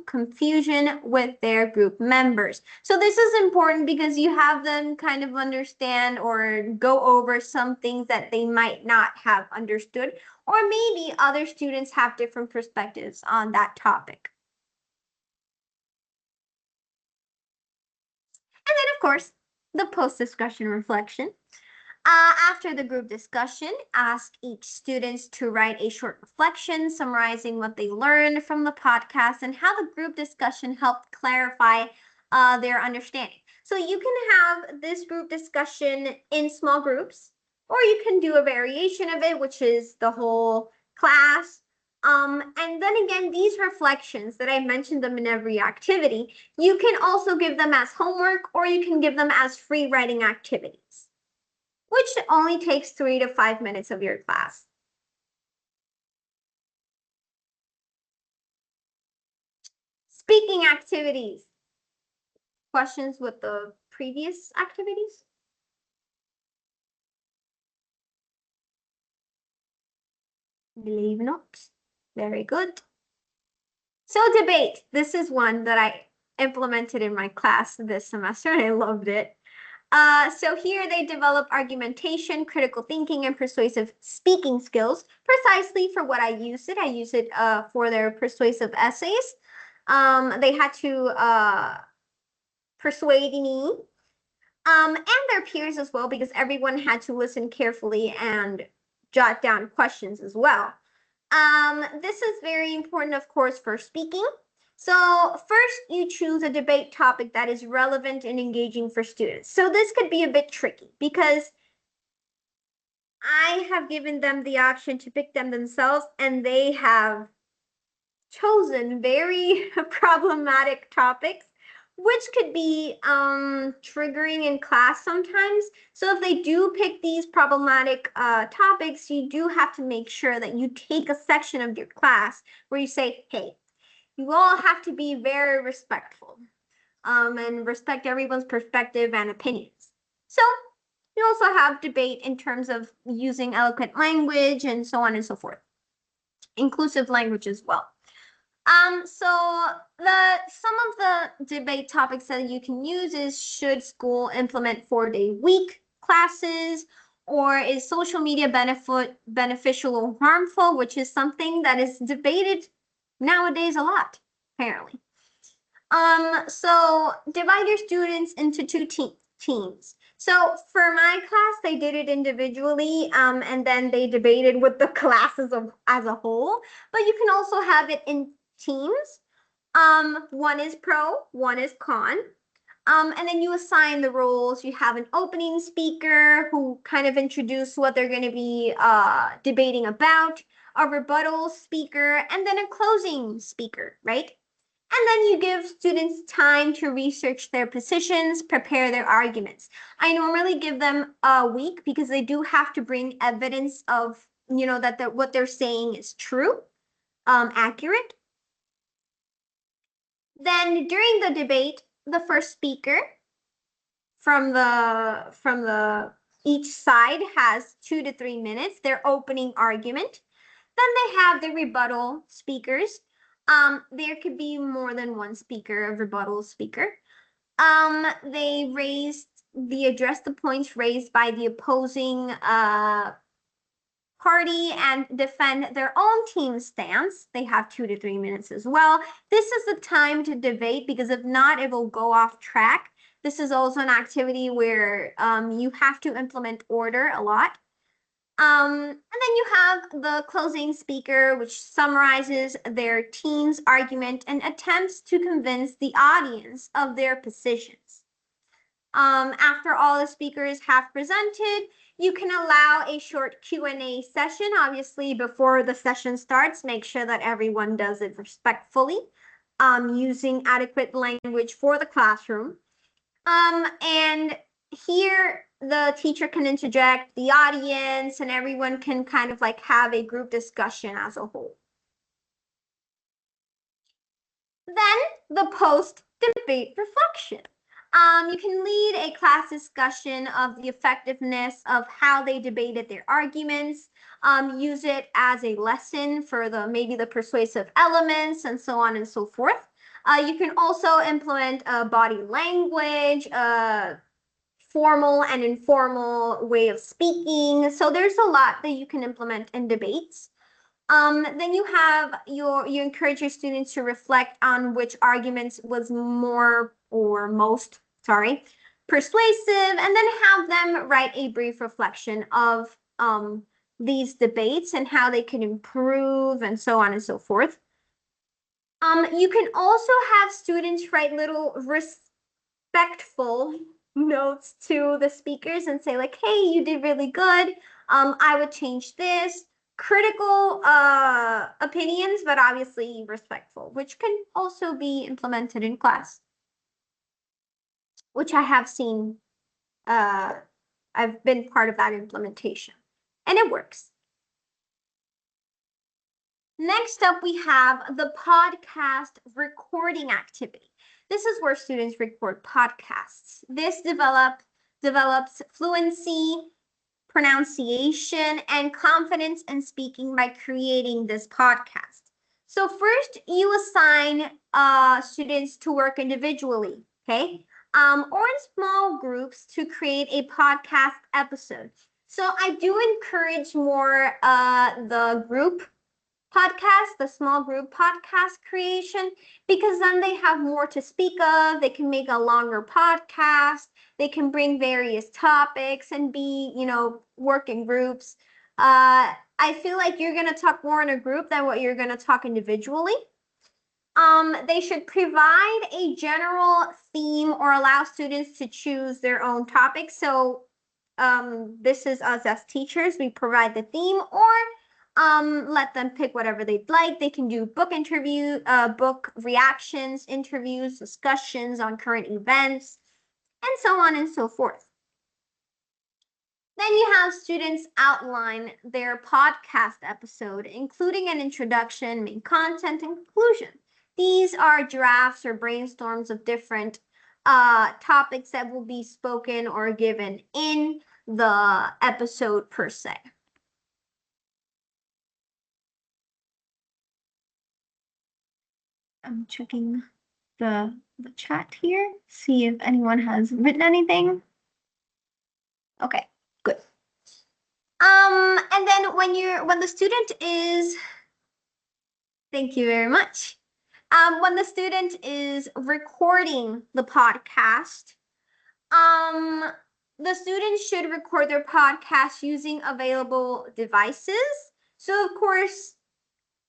confusion with their group members. So this is important because you have them kind of understand or go over some things that they might not have understood, or maybe other students have different perspectives on that topic. And then, of course, the post-discussion reflection. After the group discussion, ask each student to write a short reflection summarizing what they learned from the podcast and how the group discussion helped clarify their understanding. So you can have this group discussion in small groups, or you can do a variation of it, which is the whole class. And then again, these reflections that I mentioned them in every activity, you can also give them as homework, or you can give them as free writing activities, which only takes 3 to 5 minutes of your class. Speaking activities. Questions with the previous activities? Believe not. Very good. So debate. This is one that I implemented in my class this semester and I loved it. So here they develop argumentation, critical thinking, and persuasive speaking skills precisely for what I use it. I use it for their persuasive essays. They had to persuade me and their peers as well, because everyone had to listen carefully and jot down questions as well. This is very important, of course, for speaking. So first, you choose a debate topic that is relevant and engaging for students. So this could be a bit tricky because I have given them the option to pick them themselves, and they have chosen very problematic topics, which could be triggering in class sometimes. So if they do pick these problematic topics, you do have to make sure that you take a section of your class where you say, hey, you all have to be very respectful and respect everyone's perspective and opinions. So you also have debate in terms of using eloquent language and so on and so forth. Inclusive language as well. So some of the debate topics that you can use is, should school implement 4-day week classes, or is social media beneficial or harmful, which is something that is debated nowadays a lot, apparently. So divide your students into two teams. So for my class, they did it individually, and then they debated with the classes as a whole. But you can also have it in teams. One is pro, one is con. And then you assign the roles. You have an opening speaker who kind of introduce what they're going to be debating about, a rebuttal speaker, and then a closing speaker, right? And then you give students time to research their positions, prepare their arguments. I normally give them a week because they do have to bring evidence of, that what they're saying is true, accurate. Then during the debate, the first speaker from the each side has 2 to 3 minutes, their opening argument. Then they have the rebuttal speakers. There could be more than one speaker, a rebuttal speaker. They address the points raised by the opposing party and defend their own team stance. They have 2 to 3 minutes as well. This is the time to debate because if not, it will go off track. This is also an activity where you have to implement order a lot. And then you have the closing speaker, which summarizes their team's argument and attempts to convince the audience of their positions. After all the speakers have presented, you can allow a short Q&A session. Obviously, before the session starts, make sure that everyone does it respectfully, using adequate language for the classroom. And here the teacher can interject, the audience, and everyone can kind of like have a group discussion as a whole. Then the post-debate reflection. You can lead a class discussion of the effectiveness of how they debated their arguments, use it as a lesson for maybe the persuasive elements and so on and so forth. You can also implement body language, formal and informal way of speaking. So there's a lot that you can implement in debates. Then you encourage your students to reflect on which arguments was most persuasive, and then have them write a brief reflection of these debates and how they can improve and so on and so forth. You can also have students write little respectful notes to the speakers and say like, hey, you did really good. I would change this. Critical opinions, but obviously respectful, which can also be implemented in class, which I have seen. I've been part of that implementation, and it works. Next up, we have the podcast recording activity. This is where students record podcasts. This develops fluency, pronunciation, and confidence in speaking by creating this podcast. So first, you assign students to work individually, okay, or in small groups to create a podcast episode. So I do encourage more the group podcast, the small group podcast creation, because then they have more to speak of. They can make a longer podcast. They can bring various topics and be, work in groups. I feel like you're going to talk more in a group than what you're going to talk individually. They should provide a general theme or allow students to choose their own topic. So this is us as teachers. We provide the theme, or let them pick whatever they'd like. They can do book reactions, interviews, discussions on current events, and so on and so forth. Then you have students outline their podcast episode, including an introduction, main content, and conclusion. These are drafts or brainstorms of different topics that will be spoken or given in the episode per se. I'm checking the chat here, see if anyone has written anything. Okay, good. And then when the student is, thank you very much. When the student is recording the podcast, the students should record their podcast using available devices. So, of course,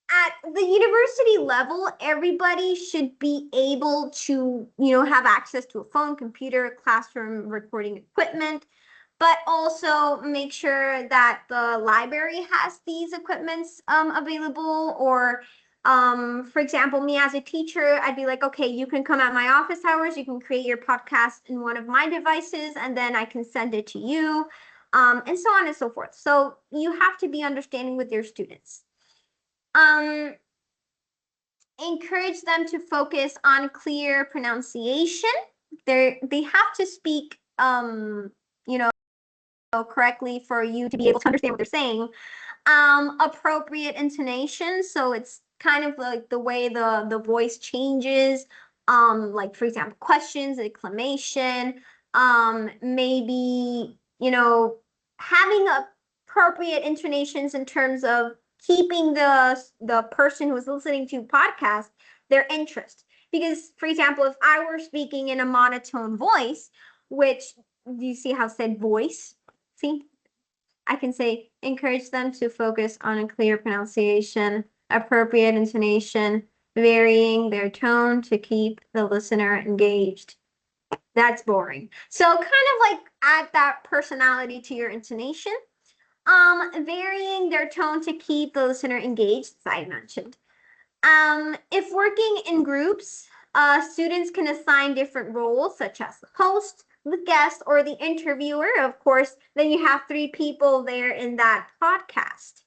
at the university level, everybody should be able to, have access to a phone, computer, classroom recording equipment, but also make sure that the library has these equipments available. Or, for example, me as a teacher, I'd be like, okay, you can come at my office hours, you can create your podcast in one of my devices, and then I can send it to you, and so on and so forth. So you have to be understanding with your students. Encourage them to focus on clear pronunciation. They have to speak, correctly for you to be able to understand what they're saying. Appropriate intonation, so it's kind of like the way the voice changes. Like, for example, questions, exclamation. Maybe, having appropriate intonations in terms of keeping the person who's listening to podcast their interest. Because, for example, if I were speaking in a monotone voice, which, do you see how I said voice? See, I can say encourage them to focus on a clear pronunciation, appropriate intonation, varying their tone to keep the listener engaged. That's boring. So kind of like add that personality to your intonation. Varying their tone to keep the listener engaged, as I mentioned. If working in groups, students can assign different roles, such as the host, the guest, or the interviewer. Of course, then you have 3 people there in that podcast.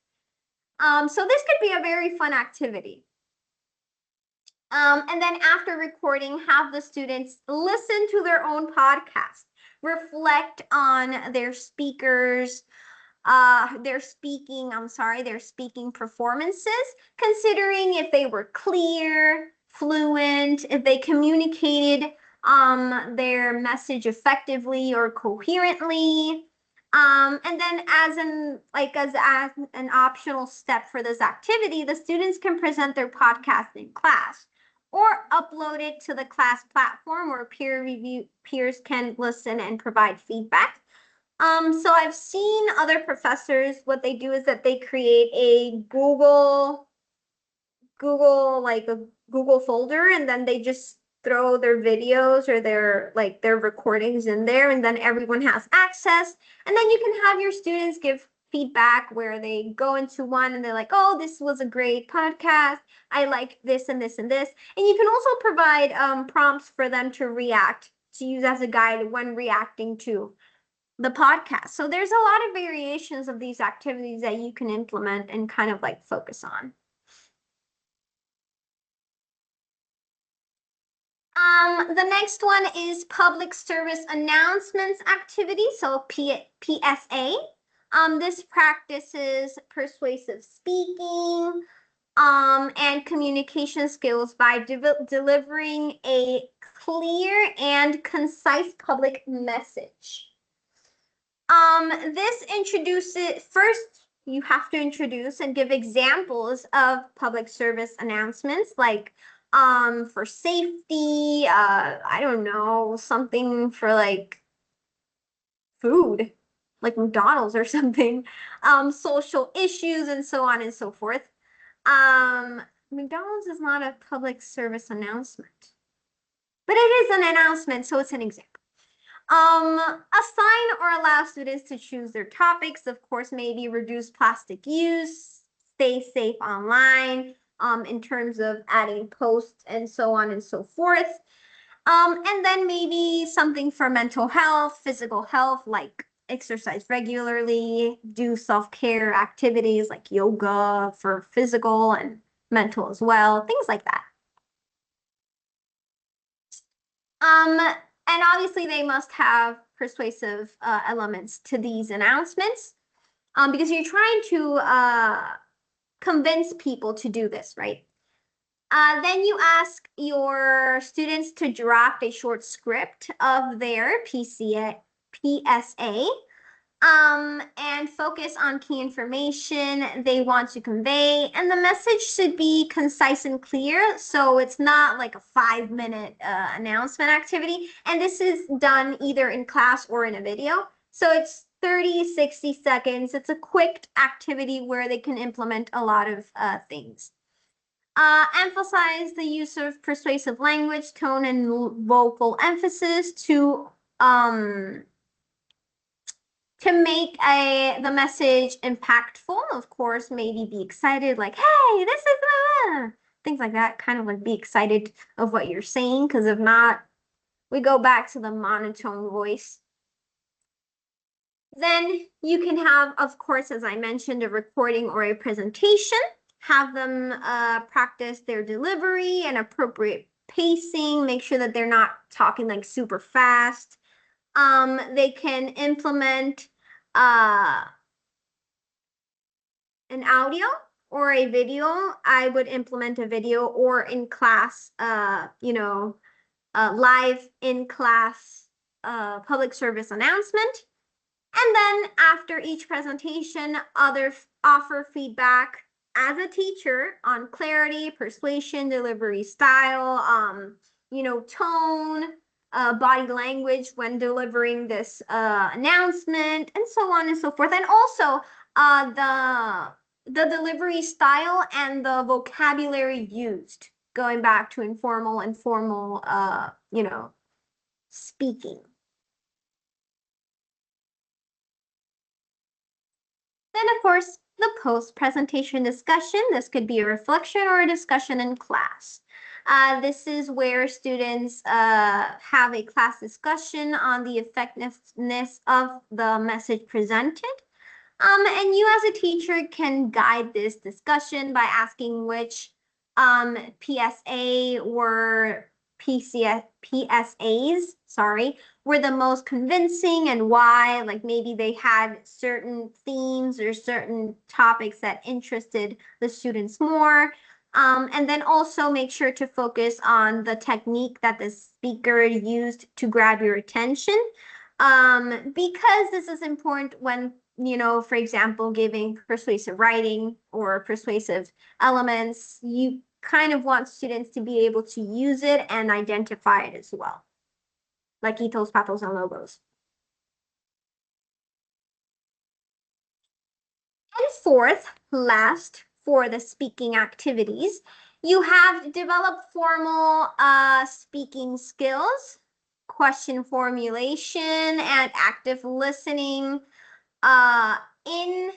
So this could be a very fun activity. And then after recording, have the students listen to their own podcast, reflect on their speakers, their speaking performances, considering if they were clear, fluent, if they communicated their message effectively or coherently. And then as an optional step for this activity, the students can present their podcast in class or upload it to the class platform where peers can listen and provide feedback. So I've seen other professors, what they do is that they create a Google folder, and then they just throw their videos or their recordings in there, and then everyone has access. And then you can have your students give feedback where they go into one and they're like, oh, this was a great podcast. I like this and this and this. And you can also provide prompts for them to use as a guide when reacting to the podcast. So there's a lot of variations of these activities that you can implement and kind of like focus on. The next one is public service announcements activity, so PSA. This practices persuasive speaking and communication skills by delivering a clear and concise public message. This introduces, first, you have to introduce and give examples of public service announcements, like for safety, I don't know, something for like food, like McDonald's or something, social issues, and so on and so forth. McDonald's is not a public service announcement, but it is an announcement, so it's an example. Assign or allow students to choose their topics. Of course, maybe reduce plastic use, stay safe online, in terms of adding posts and so on and so forth. And then maybe something for mental health, physical health, like exercise regularly, do self-care activities like yoga for physical and mental as well, things like that. And obviously they must have persuasive elements to these announcements, because you're trying to convince people to do this, right? Then you ask your students to draft a short script of their PSA. And focus on key information they want to convey. And the message should be concise and clear. So it's not like a 5-minute announcement activity. And this is done either in class or in a video. So it's 30, 60 seconds. It's a quick activity where they can implement a lot of things. Emphasize the use of persuasive language, tone, and vocal emphasis to make the message impactful. Of course, maybe be excited, like, hey, this is things like that, kind of like be excited of what you're saying, because if not, we go back to the monotone voice. Then you can have, of course, as I mentioned, a recording or a presentation. Have them practice their delivery and appropriate pacing. Make sure that they're not talking like super fast. They can implement an audio or a video. I would implement a video, or in class, live in class public service announcement. And then after each presentation, others offer feedback as a teacher on clarity, persuasion, delivery style, tone, body language when delivering this announcement, and so on and so forth. And also the delivery style and the vocabulary used, going back to informal and formal, speaking. Then, of course, the post-presentation discussion. This could be a reflection or a discussion in class. This is where students have a class discussion on the effectiveness of the message presented. And you as a teacher can guide this discussion by asking which PSA or PSAs, were the most convincing and why. Like maybe they had certain themes or certain topics that interested the students more. And then also make sure to focus on the technique that the speaker used to grab your attention. Because this is important when, for example, giving persuasive writing or persuasive elements, you kind of want students to be able to use it and identify it as well, like ethos, pathos, and logos. And fourth, last, for the speaking activities, you have developed formal speaking skills, question formulation, and active listening in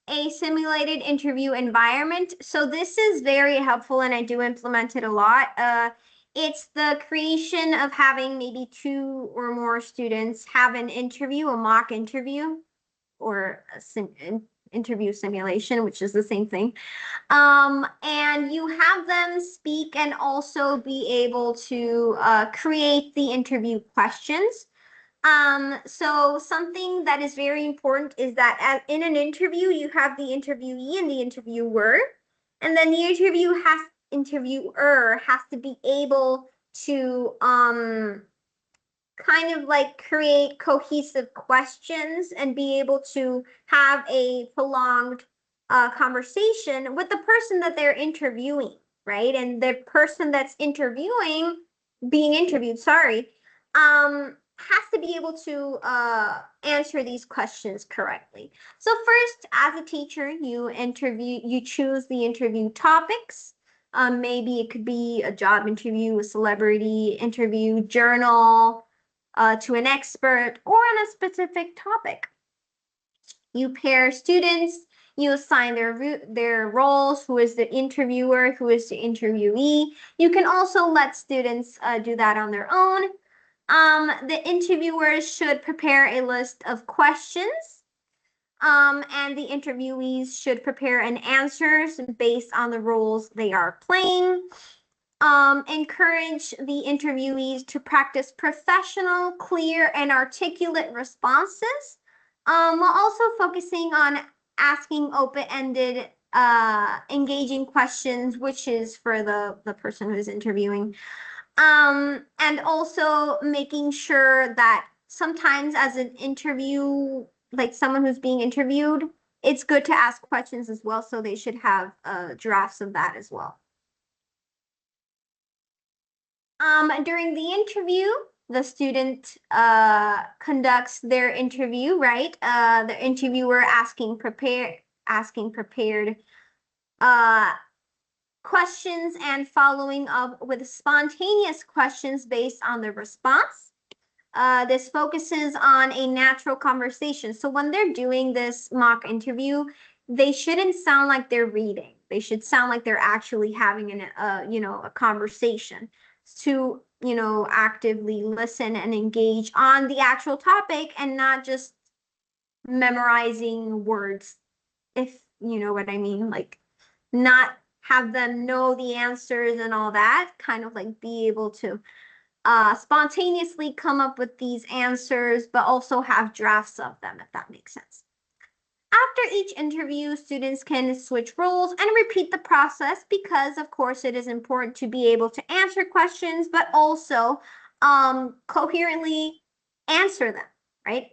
a simulated interview environment. So this is very helpful, and I do implement it a lot. It's the creation of having maybe 2 or more students have an interview, a mock interview, or interview simulation, which is the same thing. And you have them speak and also be able to create the interview questions. So something that is very important is that in an interview, you have the interviewee and the interviewer, and then the interviewer has to be able to kind of like create cohesive questions and be able to have a prolonged conversation with the person that they're interviewing, right? And the person that's being interviewed, has to be able to answer these questions correctly. So first, as a teacher, you choose the interview topics. Maybe it could be a job interview, a celebrity interview, journal, to an expert, or on a specific topic. You pair students, you assign their roles, who is the interviewer, who is the interviewee. You can also let students do that on their own. The interviewers should prepare a list of questions, and the interviewees should prepare an answers based on the roles they are playing. Encourage the interviewees to practice professional, clear, and articulate responses, while also focusing on asking open-ended, engaging questions, which is for the person who's interviewing. And also making sure that sometimes as an interview like someone who's being interviewed, it's good to ask questions as well. So they should have drafts of that as well. During the interview, the student conducts their interview, right? The interviewer asking prepared uh, questions and following up with spontaneous questions based on the response. This focuses on a natural conversation. So when they're doing this mock interview, they shouldn't sound like they're reading. They should sound like they're actually having a conversation to, actively listen and engage on the actual topic and not just memorizing words, if you know what I mean. Like, not have them know the answers and all that, kind of like be able to spontaneously come up with these answers, but also have drafts of them, if that makes sense. After each interview, students can switch roles and repeat the process because, of course, it is important to be able to answer questions, but also coherently answer them, right?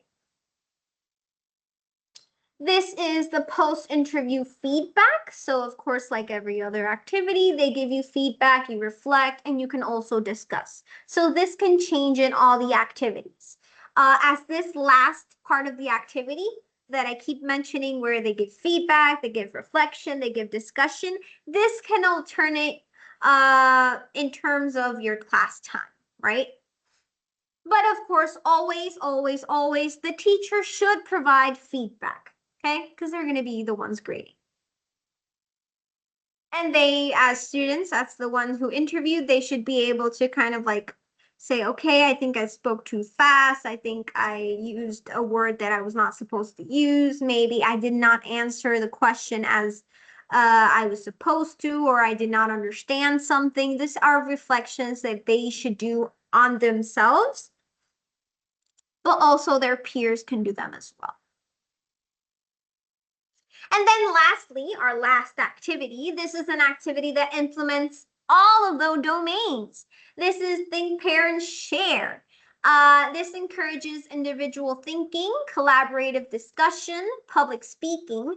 This is the post-interview feedback. So of course, like every other activity, they give you feedback, you reflect, and you can also discuss. So this can change in all the activities. As this last part of the activity that I keep mentioning, where they give feedback, they give reflection, they give discussion, this can alternate in terms of your class time, right? But of course, always, always, always, the teacher should provide feedback, okay? Because they're going to be the ones grading. And they, as students, that's the ones who interviewed, they should be able to kind of like say, okay, I think I spoke too fast. I think I used a word that I was not supposed to use. Maybe I did not answer the question as I was supposed to, or I did not understand something. These are reflections that they should do on themselves, but also their peers can do them as well. And then lastly, our last activity, this is an activity that implements all of those domains. This is think, pair, and share. This encourages individual thinking, collaborative discussion, public speaking,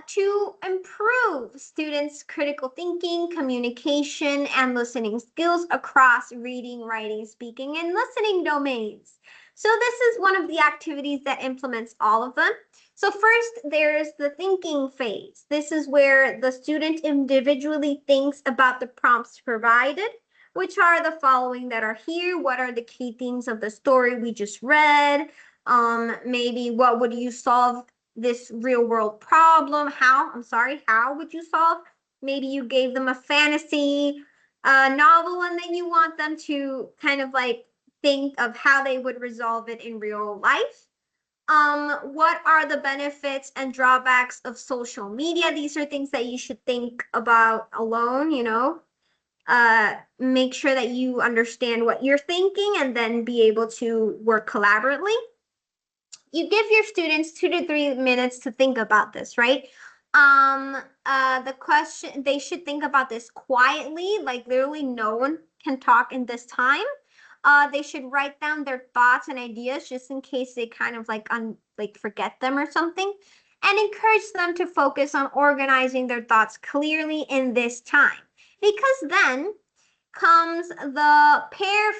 to improve students' critical thinking, communication, and listening skills across reading, writing, speaking, and listening domains. So this is one of the activities that implements all of them. So first, there's the thinking phase. This is where the student individually thinks about the prompts provided, which are the following that are here. What are the key themes of the story we just read? Maybe what would you solve this real world problem? How would you solve? Maybe you gave them a fantasy novel and then you want them to kind of like think of how they would resolve it in real life. What are the benefits and drawbacks of social media? These are things that you should think about alone, make sure that you understand what you're thinking and then be able to work collaboratively. You give your students 2 to 3 minutes to think about this, right? The question, they should think about this quietly, like literally no one can talk in this time. They should write down their thoughts and ideas just in case they kind of like forget them or something, and encourage them to focus on organizing their thoughts clearly in this time, because then comes the pair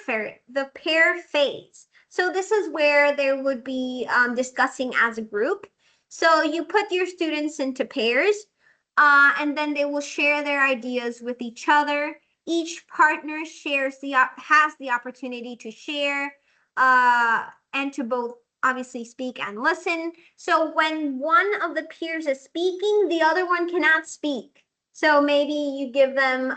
phase. So this is where there would be discussing as a group. So you put your students into pairs, and then they will share their ideas with each other. Each partner has the opportunity to share and to both obviously speak and listen. So when one of the peers is speaking, the other one cannot speak. So maybe you give them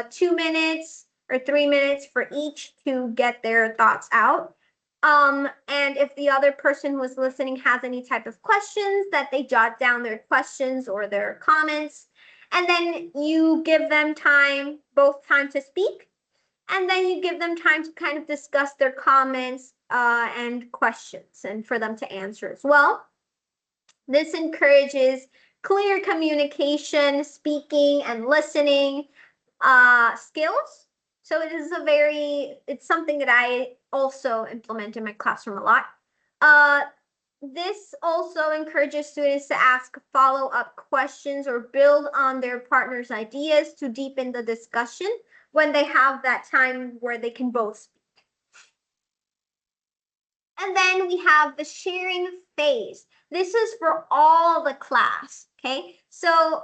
2 minutes or 3 minutes for each to get their thoughts out. And if the other person who is listening has any type of questions, that they jot down their questions or their comments. And then you give them both time to speak. And then you give them time to kind of discuss their comments and questions and for them to answer as well. This encourages clear communication, speaking, and listening skills. So it's something that I also implement in my classroom a lot. This also encourages students to ask follow-up questions or build on their partner's ideas to deepen the discussion when they have that time where they can both speak. And then we have the sharing phase. This is for all the class, okay? So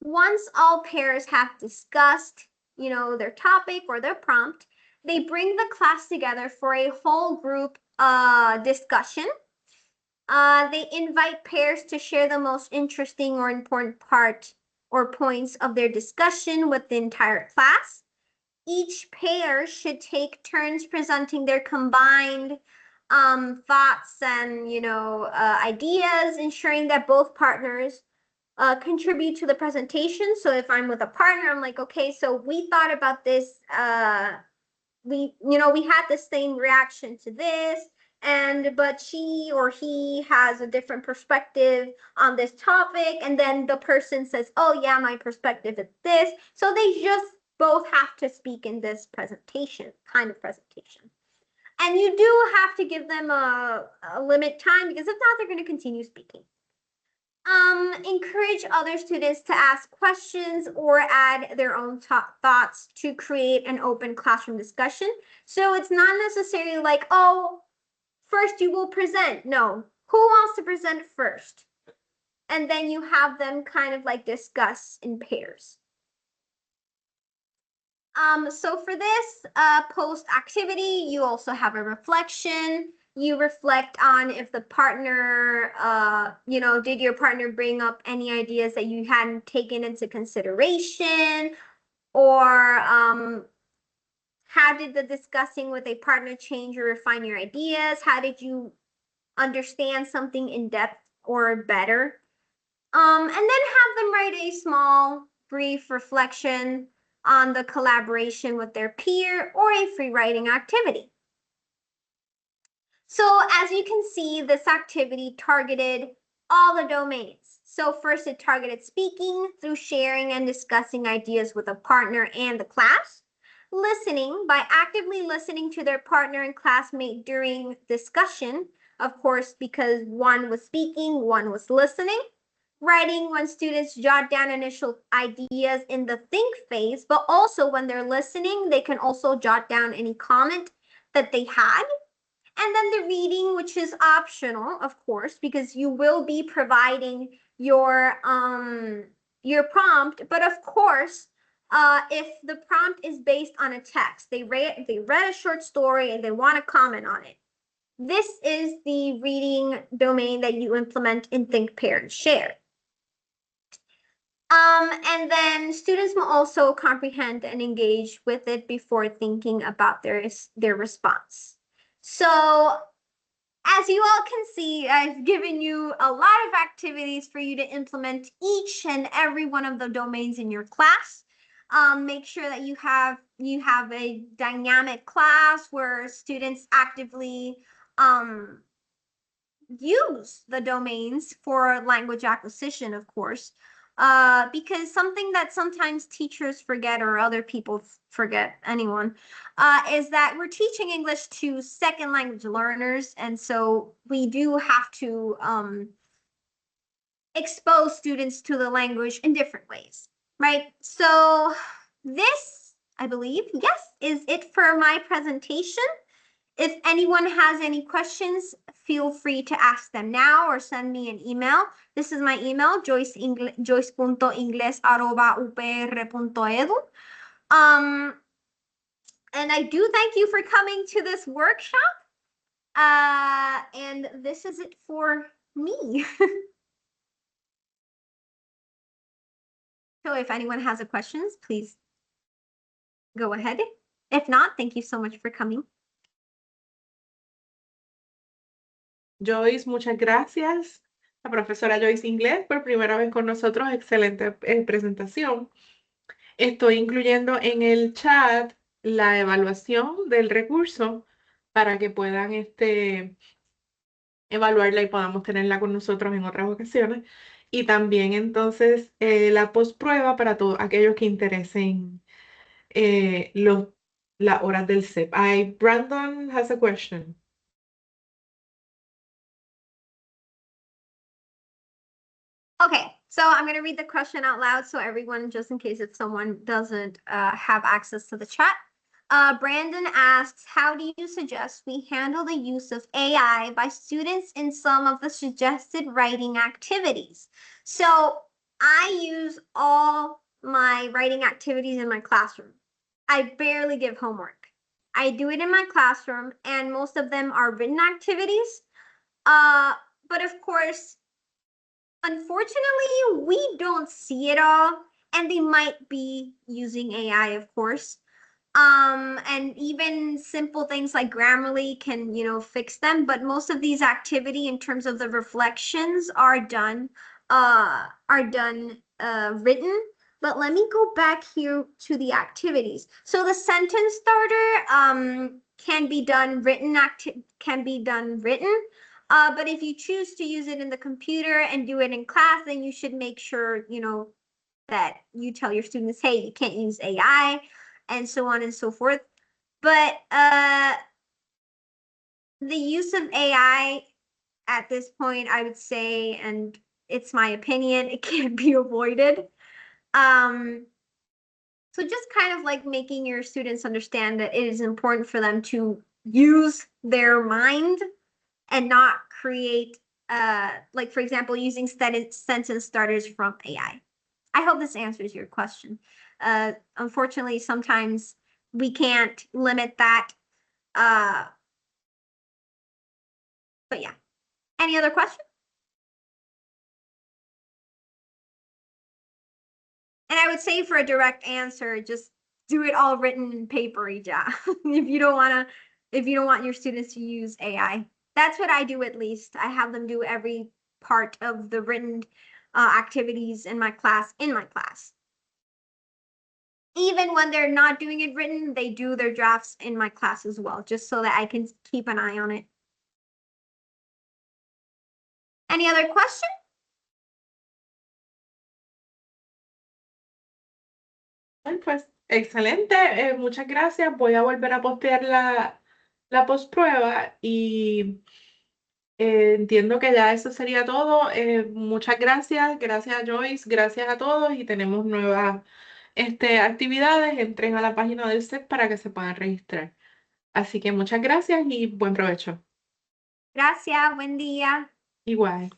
once all pairs have discussed, their topic or their prompt, they bring the class together for a whole group discussion. They invite pairs to share the most interesting or important part or points of their discussion with the entire class. Each pair should take turns presenting their combined thoughts and ideas, ensuring that both partners contribute to the presentation. So if I'm with a partner, I'm like, okay, so we thought about this. We had the same reaction to this, but she or he has a different perspective on this topic, and then the person says, oh yeah, my perspective is this. So they just both have to speak in this kind of presentation. And you do have to give them a limit time, because if not, they're going to continue speaking. Encourage other students to ask questions or add their own thoughts to create an open classroom discussion. So it's not necessarily like, oh, first you will present. No, who wants to present first? And then you have them kind of like discuss in pairs. So for this post activity, you also have a reflection. You reflect on if the partner, did your partner bring up any ideas that you hadn't taken into consideration? Or how did the discussing with a partner change or refine your ideas? How did you understand something in depth or better? And then have them write a small, brief reflection on the collaboration with their peer or a free writing activity. So as you can see, this activity targeted all the domains. So first it targeted speaking through sharing and discussing ideas with a partner and the class. Listening by actively listening to their partner and classmate during discussion, of course, because one was speaking, one was listening. Writing when students jot down initial ideas in the think phase, but also when they're listening, they can also jot down any comment that they had. And then the reading, which is optional, of course, because you will be providing your prompt. But of course, if the prompt is based on a text, they read a short story and they want to comment on it. This is the reading domain that you implement in Think, Pair, and Share. And then students will also comprehend and engage with it before thinking about their response. So as you all can see, I've given you a lot of activities for you to implement each and every one of the domains in your class. Make sure that you have a dynamic class where students actively use the domains for language acquisition, of course, because something that sometimes teachers forget or other people forget, anyone, is that we're teaching English to second language learners. And so we do have to expose students to the language in different ways, right? So this, I believe, yes, is it for my presentation. If anyone has any questions, feel free to ask them now or send me an email. This is my email, joyce.ingles@upr.edu. And I do thank you for coming to this workshop. And this is it for me. So if anyone has a questions, please go ahead. If not, thank you so much for coming. Joyce, muchas gracias. La profesora Joyce Inglés, por primera vez con nosotros, excelente presentación. Estoy incluyendo en el chat la evaluación del recurso para que puedan evaluarla y podamos tenerla con nosotros en otras ocasiones. Y también entonces la postprueba para todos aquellos que interesen las horas del CEP. Brandon has a question. Okay, so I'm going to read the question out loud so everyone, just in case if someone doesn't have access to the chat. Brandon asks, how do you suggest we handle the use of AI by students in some of the suggested writing activities? So I use all my writing activities in my classroom. I barely give homework. I do it in my classroom, and most of them are written activities. But of course, unfortunately, we don't see it all, and they might be using AI, of course. And even simple things like Grammarly can, fix them, but most of these activity in terms of the reflections are done written. But let me go back here to the activities. So the sentence starter can be done written. But if you choose to use it in the computer and do it in class, then you should make sure, that you tell your students, hey, you can't use AI, and so on and so forth. But the use of AI at this point, I would say, and it's my opinion, it can't be avoided. So just kind of like making your students understand that it is important for them to use their mind and not create, like, for example, using sentence starters from AI. I hope this answers your question. Unfortunately, sometimes we can't limit that. Uh, but yeah. Any other questions? And I would say for a direct answer, just do it all written in papery, ja. If you don't want your students to use AI. That's what I do at least. I have them do every part of the written activities in my class. Even when they're not doing it written, they do their drafts in my class as well, just so that I can keep an eye on it. Any other question? Pues excelente, muchas gracias. Voy a volver a postear la postprueba y entiendo que ya eso sería todo. Muchas gracias Joyce, gracias a todos y tenemos nuevas actividades. Entren a la página del set para que se puedan registrar. Así que muchas gracias y buen provecho. Gracias, buen día. Igual.